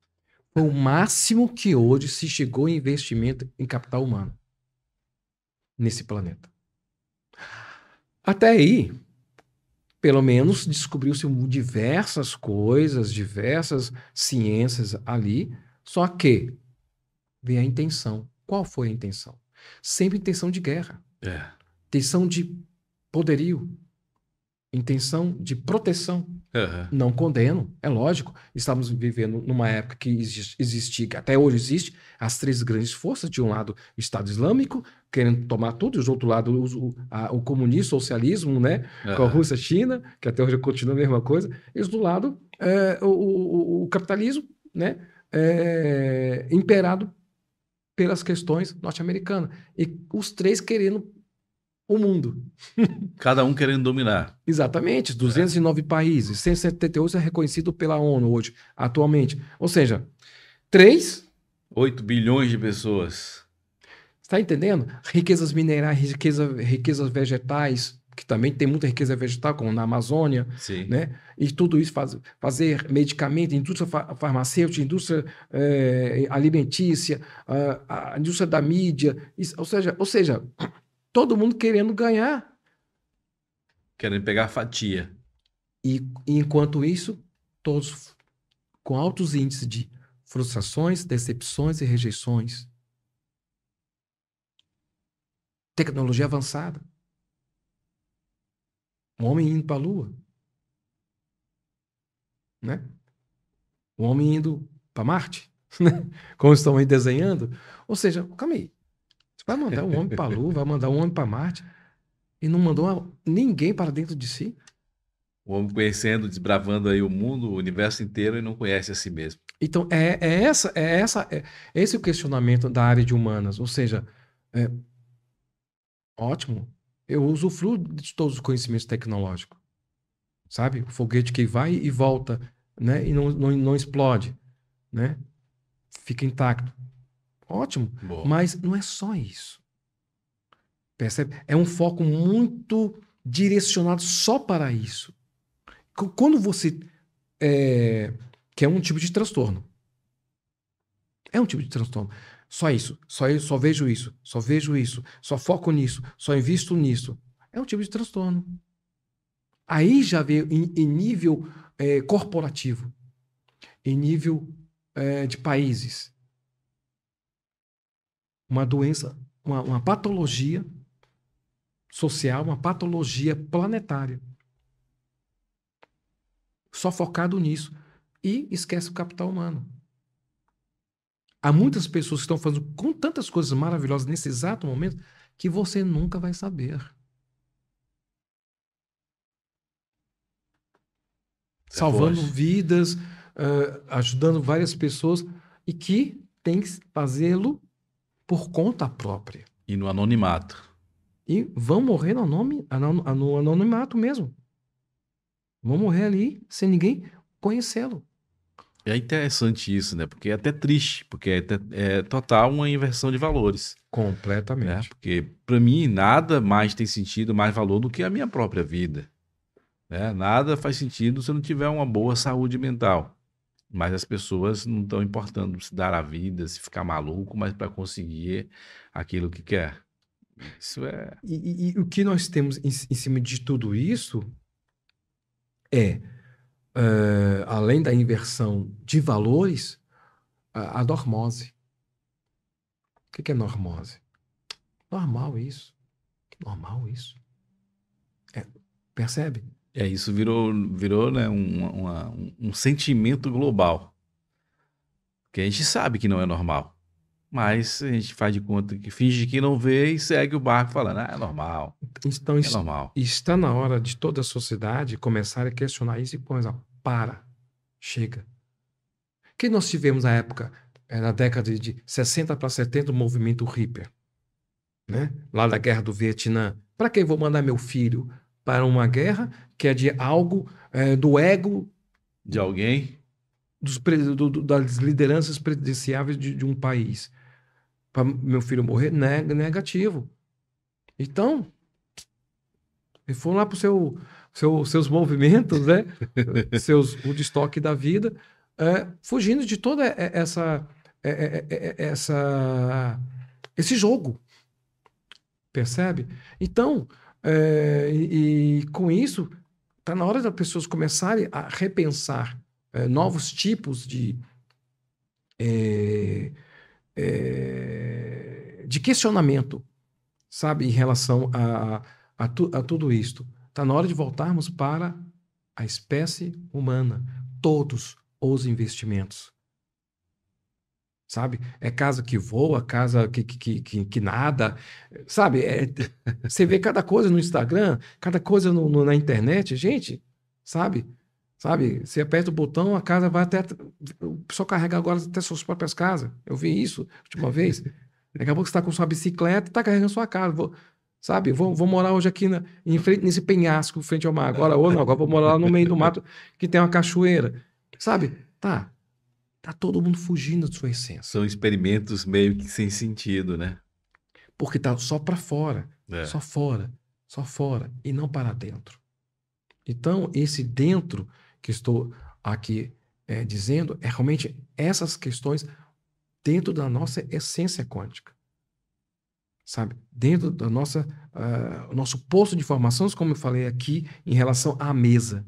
Foi o máximo que hoje se chegou em investimento em capital humano nesse planeta. Até aí, pelo menos descobriu-se diversas coisas, diversas ciências ali, só que veio a intenção. Qual foi a intenção? Sempre intenção de guerra, intenção de poderio, intenção de proteção. Não condeno, é lógico. Estamos vivendo numa época que existia, até hoje existe, as três grandes forças. De um lado, o Estado Islâmico, querendo tomar tudo, e do outro lado, o comunismo, o socialismo, né? Com a Rússia, a China, que até hoje continua a mesma coisa. E do lado, o capitalismo, né? Imperado pelas questões norte-americanas. E os três querendo o mundo. Cada um querendo dominar. Exatamente. 209 países. 178 é reconhecido pela ONU hoje, atualmente. Ou seja, 8 bilhões de pessoas. Está entendendo? Riquezas minerais, riquezas vegetais, que também tem muita riqueza vegetal, como na Amazônia. Sim. Né? E tudo isso fazer medicamento, indústria farmacêutica, indústria alimentícia, a indústria da mídia. Ou seja, todo mundo querendo ganhar. Querendo pegar fatia. E enquanto isso, todos com altos índices de frustrações, decepções e rejeições. tecnologia avançada. O homem indo para a Lua, né? O homem indo para Marte, né? Como estão aí desenhando. Ou seja, calma aí. Você vai mandar um homem para a Lua, vai mandar um homem para Marte e não mandou ninguém para dentro de si? O homem conhecendo, desbravando aí o mundo, o universo inteiro e não conhece a si mesmo. Então, esse é o questionamento da área de humanas. Ou seja, é, ótimo, eu usufruo de todos os conhecimentos tecnológicos. Sabe? O foguete que vai e volta, né? E não explode, né? Fica intacto. Ótimo. Bom, Mas não é só isso. Percebe? É um foco muito direcionado só para isso. Quando você que é um tipo de transtorno. É um tipo de transtorno. Só isso, só vejo isso, só vejo isso, só foco nisso, só invisto nisso. É um tipo de transtorno. Aí já veio em nível corporativo, em nível de países. Uma doença, uma patologia social, uma patologia planetária. Só focado nisso. E esquece o capital humano. Há muitas pessoas que estão fazendo com tantas coisas maravilhosas nesse exato momento que você nunca vai saber. isso é Salvando forte. vidas, ajudando várias pessoas e que tem que fazê-lo por conta própria. E no anonimato. E vão morrer no anonimato mesmo. Vão morrer ali sem ninguém conhecê-lo. É interessante isso, né? Porque é até triste, porque é total uma inversão de valores, né? Completamente. Porque para mim nada mais tem sentido, mais valor do que a minha própria vida, né? Nada faz sentido se eu não tiver uma boa saúde mental. Mas as pessoas não estão importando se dar a vida, se ficar maluco, mas para conseguir aquilo que quer. Isso é E o que nós temos em cima de tudo isso é, além da inversão de valores, a normose. O que é normose? Normal isso. Normal isso. É, percebe? isso virou, né, um sentimento global, que a gente sabe que não é normal. Mas a gente faz de conta que finge que não vê e segue o barco falando, é normal, Então, é normal. está na hora de toda a sociedade começar a questionar isso e começar, para, chega. O que nós tivemos na época, na década de 60 para 70, o movimento hippie, né? Lá da guerra do Vietnã. Para que eu vou mandar meu filho para uma guerra que é de algo do ego De alguém, das lideranças presidenciáveis de um país? Para meu filho morrer? Negativo. Então, eles foram lá para seus movimentos, né? Seus Woodstock da vida, fugindo de toda esse jogo, percebe? Então, e com isso, está na hora das pessoas começarem a repensar novos tipos de questionamento, sabe, em relação a tudo isto. Está na hora de voltarmos para a espécie humana, todos os investimentos. Sabe? É casa que voa, casa que nada. Sabe? Você vê cada coisa no Instagram, cada coisa na internet, gente, sabe? Sabe? Você aperta o botão, a casa vai até. O pessoal carrega agora até suas próprias casas. Eu vi isso a última vez. Daqui a pouco você está com sua bicicleta e está carregando sua casa. Sabe? Vou morar hoje aqui em frente, nesse penhasco, frente ao mar. Agora, ou não, agora vou morar lá no meio do mato que tem uma cachoeira. Sabe? Tá. Tá todo mundo fugindo de sua essência. são experimentos meio que sem sentido, né? Porque tá só para fora. É. Só fora. Só fora. E não para dentro. Então, esse dentro que estou aqui dizendo é realmente essas questões dentro da nossa essência quântica. Sabe? Dentro da nosso poço de informações, como eu falei aqui, em relação à mesa.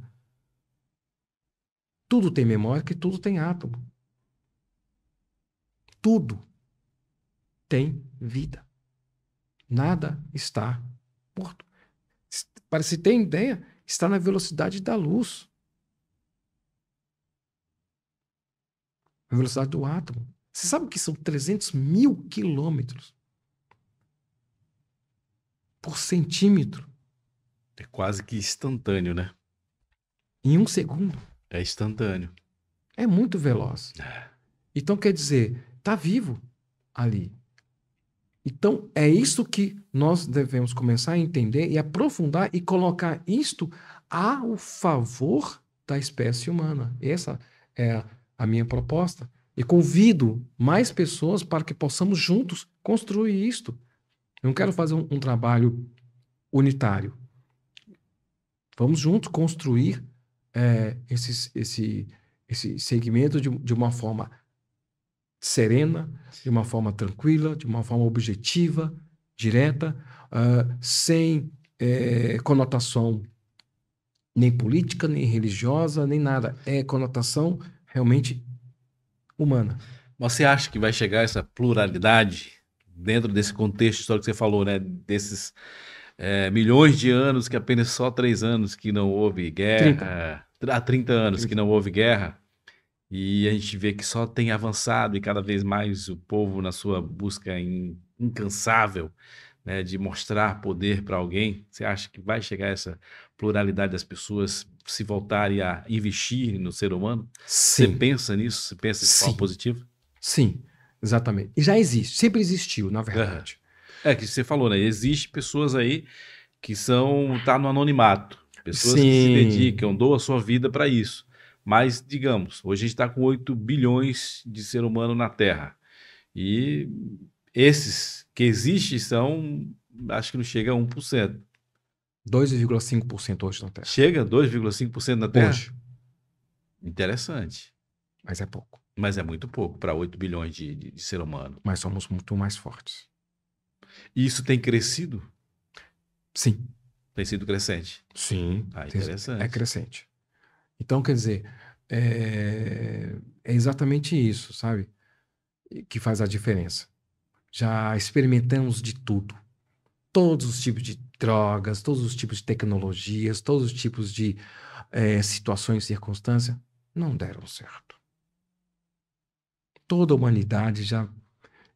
Tudo tem memória, que tudo tem átomo. Tudo tem vida. Nada está morto. Para se ter ideia, está na velocidade da luz. A velocidade do átomo. Você sabe que são 300 mil quilômetros por centímetro É quase que instantâneo, né? em um segundo. É instantâneo. É muito veloz. Então, quer dizer, está vivo ali. Então, é isso que nós devemos começar a entender e aprofundar e colocar isto ao favor da espécie humana. Essa é a minha proposta. E convido mais pessoas para que possamos juntos construir isto. Eu não quero fazer um trabalho unitário. Vamos juntos construir esse segmento de uma forma serena, de uma forma tranquila, de uma forma objetiva, direta, sem conotação nem política, nem religiosa, nem nada. É conotação realmente humana. Você acha que vai chegar essa pluralidade dentro desse contexto histórico que você falou, né? Desses milhões de anos, que apenas só 3 anos que não houve guerra, há 30 anos que não houve guerra, e a gente vê que só tem avançado e cada vez mais o povo na sua busca incansável, né, de mostrar poder para alguém. Você acha que vai chegar essa pluralidade das pessoas se voltarem a investir no ser humano? Você Sim. pensa nisso? Você pensa de forma Sim. positiva? Sim, exatamente. E já existe, sempre existiu, na verdade. É que você falou, né? Existem pessoas aí que tá no anonimato. Pessoas que se Sim. dedicam, doam a sua vida para isso. Mas, digamos, hoje a gente está com 8 bilhões de ser humano na Terra. E esses que existem acho que não chega a 1%. 2,5% hoje na Terra. Chega a 2,5% na Terra? Hoje. Interessante. Mas é pouco. Mas é muito pouco para 8 bilhões de ser humano. Mas somos muito mais fortes. E isso tem crescido? Sim. Tem sido crescente? Sim. Interessante. É crescente. Então, quer dizer, é exatamente isso, sabe? Que faz a diferença. Já experimentamos de tudo. Todos os tipos de drogas, todos os tipos de tecnologias, todos os tipos de situações e circunstâncias não deram certo. Toda a humanidade já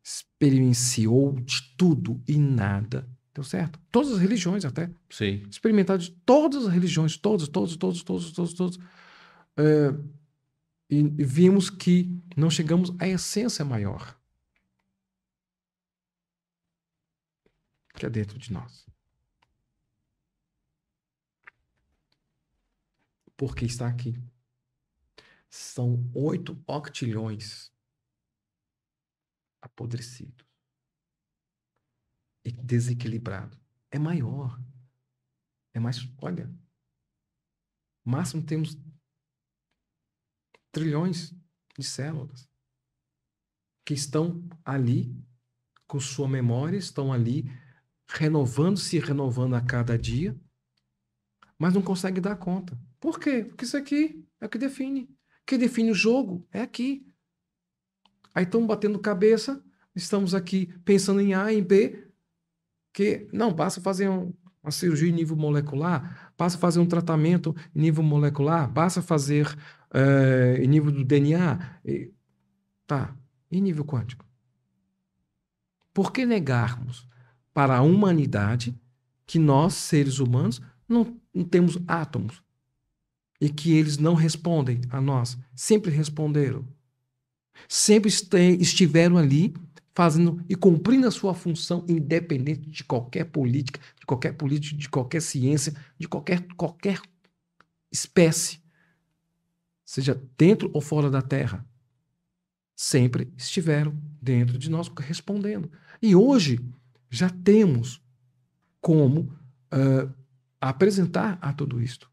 experienciou de tudo e nada deu certo. Todas as religiões até. Sim. Experimentaram de todas as religiões, todos. E vimos que não chegamos à essência maior, que é dentro de nós. Porque está aqui. São 8 octilhões apodrecidos e desequilibrado. É maior. É mais, olha, máximo temos trilhões de células que estão ali com sua memória, estão ali renovando-se e renovando a cada dia, mas não consegue dar conta. Por quê? Porque isso aqui é o que define. Quem define o jogo é aqui. Aí estamos batendo cabeça, estamos aqui pensando em A e B, que não, basta fazer uma cirurgia em nível molecular, basta fazer um tratamento em nível molecular, basta fazer em nível do DNA. Tá, em nível quântico. Por que negarmos para a humanidade que nós, seres humanos, não temos átomos e que eles não respondem a nós? Sempre responderam. Sempre estiveram ali fazendo e cumprindo a sua função, independente de qualquer política, de qualquer ciência, de qualquer espécie, seja dentro ou fora da Terra. Sempre estiveram dentro de nós respondendo. E hoje já temos como apresentar a tudo isto.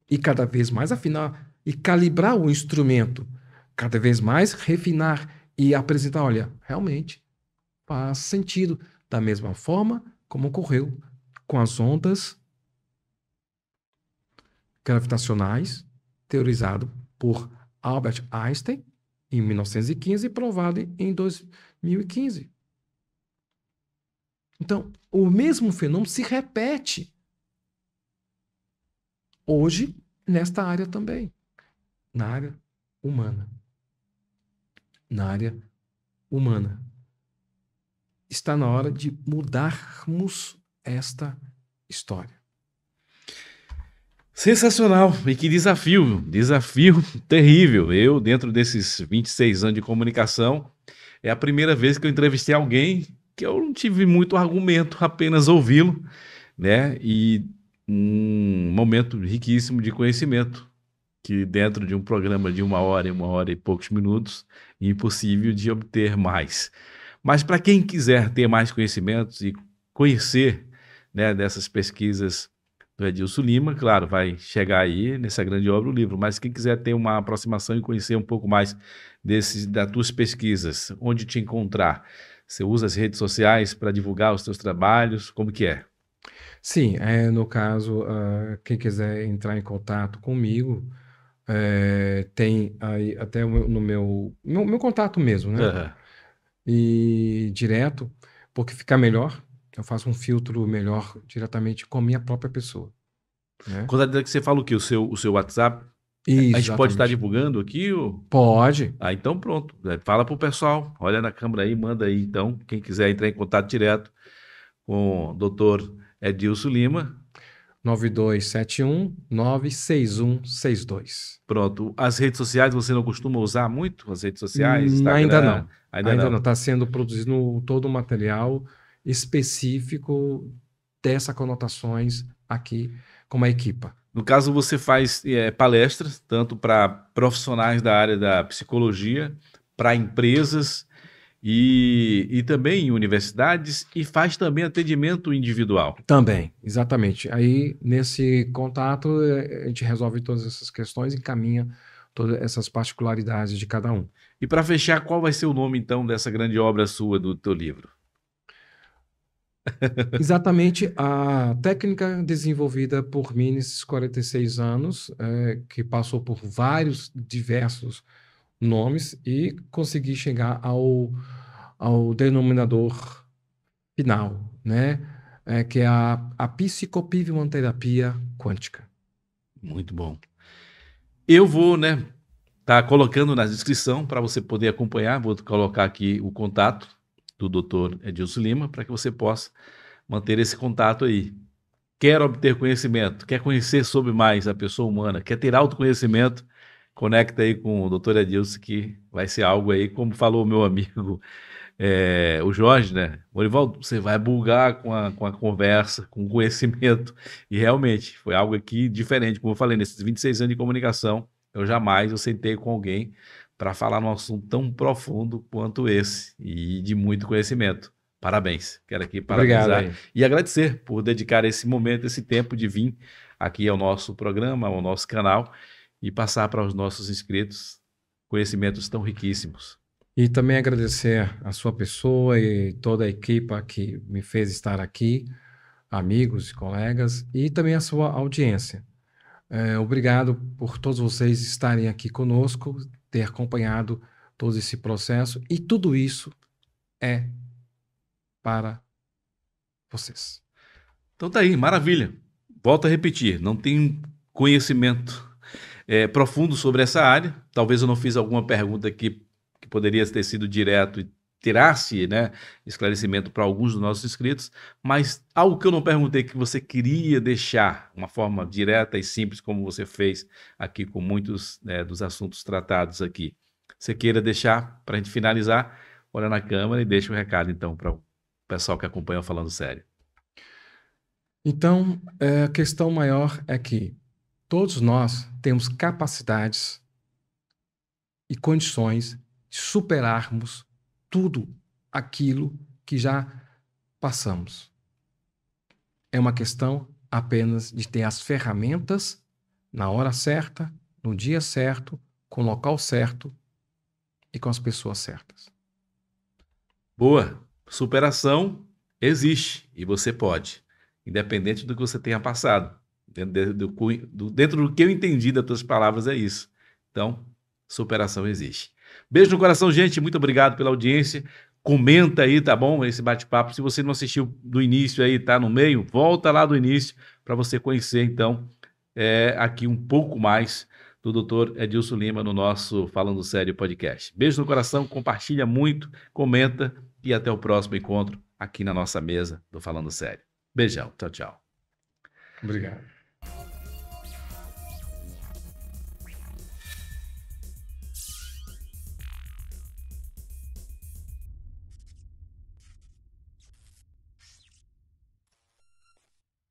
E cada vez mais afinar e calibrar o instrumento, cada vez mais refinar e apresentar, olha, realmente faz sentido. Da mesma forma como ocorreu com as ondas gravitacionais, teorizado por Albert Einstein em 1915 e provado em 2015. Então, o mesmo fenômeno se repete hoje nesta área também, na área humana. Na área humana. Está na hora de mudarmos esta história. Sensacional. E que desafio. Desafio terrível. Eu, dentro desses 26 anos de comunicação, é a primeira vez que eu entrevistei alguém que eu não tive muito argumento, apenas ouvi-lo, né? E um momento riquíssimo de conhecimento, que dentro de um programa de 1 hora e poucos minutos, é impossível de obter mais. Mas para quem quiser ter mais conhecimentos e conhecer, né, dessas pesquisas do Edilson Lima, claro, vai chegar aí nessa grande obra o livro, mas quem quiser ter uma aproximação e conhecer um pouco mais das tuas pesquisas, onde te encontrar? Você usa as redes sociais para divulgar os teus trabalhos? Como que é? Sim, no caso, quem quiser entrar em contato comigo, tem aí até no meu contato mesmo, né? Aham. E direto, porque fica melhor, eu faço um filtro melhor diretamente com a minha própria pessoa, né? Quando que você fala o quê? O seu WhatsApp? A Isso, gente pode estar exatamente. divulgando aqui? Ou... Pode. Ah, então pronto. Fala pro pessoal, olha na câmera aí, manda aí. Então, quem quiser entrar em contato direto com o doutor Edilson Lima, 9271-96162. pronto. As redes sociais você não costuma usar muito? As redes sociais, Ainda Instagram? não. Ainda Ainda não. não. Está sendo produzido todo o material específico dessas conotações aqui com a equipa. No caso, você faz palestras, tanto para profissionais da área da psicologia, para empresas e também em universidades, e faz também atendimento individual. Também, exatamente. Aí, nesse contato, a gente resolve todas essas questões e encaminha todas essas particularidades de cada um. E para fechar, qual vai ser o nome, então, dessa grande obra sua, do teu livro? Exatamente a técnica desenvolvida por mim nesses 46 anos, que passou por vários diversos nomes e consegui chegar ao denominador final, né? Que é a psicopivimoterapia quântica. Muito bom. Eu vou, né, tá colocando na descrição para você poder acompanhar. Vou colocar aqui o contato do Dr. Edilson Lima para que você possa manter esse contato aí. Quer obter conhecimento, quer conhecer sobre mais a pessoa humana, quer ter autoconhecimento, conecta aí com o Dr. Edilson, que vai ser algo aí, como falou o meu amigo o Jorge, né? Orivaldo, você vai bulgar com a conversa, com o conhecimento. E realmente foi algo aqui diferente. Como eu falei, nesses 26 anos de comunicação, eu sentei com alguém para falar num assunto tão profundo quanto esse e de muito conhecimento. Parabéns. Quero aqui Obrigado parabenizar aí. e agradecer por dedicar esse momento, esse tempo de vir aqui ao nosso programa, ao nosso canal e passar para os nossos inscritos conhecimentos tão riquíssimos. E também agradecer a sua pessoa e toda a equipa que me fez estar aqui, amigos e colegas, e também a sua audiência. Obrigado por todos vocês estarem aqui conosco, ter acompanhado todo esse processo, e tudo isso é para vocês. Então tá aí, maravilha. Volto a repetir, não tenho conhecimento profundo sobre essa área. Talvez eu não fiz alguma pergunta que poderia ter sido direto e tirasse, né, esclarecimento para alguns dos nossos inscritos, mas algo que eu não perguntei que você queria deixar, uma forma direta e simples, como você fez aqui com muitos dos assuntos tratados aqui. Você queira deixar, para a gente finalizar, olha na câmera e deixa o recado, então, para o pessoal que acompanha o Falando Sério. Então, a questão maior é que todos nós temos capacidades e condições de superarmos tudo aquilo que já passamos. É uma questão apenas de ter as ferramentas na hora certa, no dia certo, com o local certo e com as pessoas certas. Boa. Superação existe e você pode, independente do que você tenha passado. Dentro do que eu entendi das tuas palavras é isso. Então, superação existe. Beijo no coração, gente. Muito obrigado pela audiência. comenta aí, tá bom? Esse bate-papo. Se você não assistiu do início aí, tá no meio, volta lá do início para você conhecer, então, aqui um pouco mais do Dr. Edilson Lima no nosso Falando Sério podcast. Beijo no coração, compartilha muito, comenta e até o próximo encontro aqui na nossa mesa do Falando Sério. Beijão, tchau, tchau. Obrigado.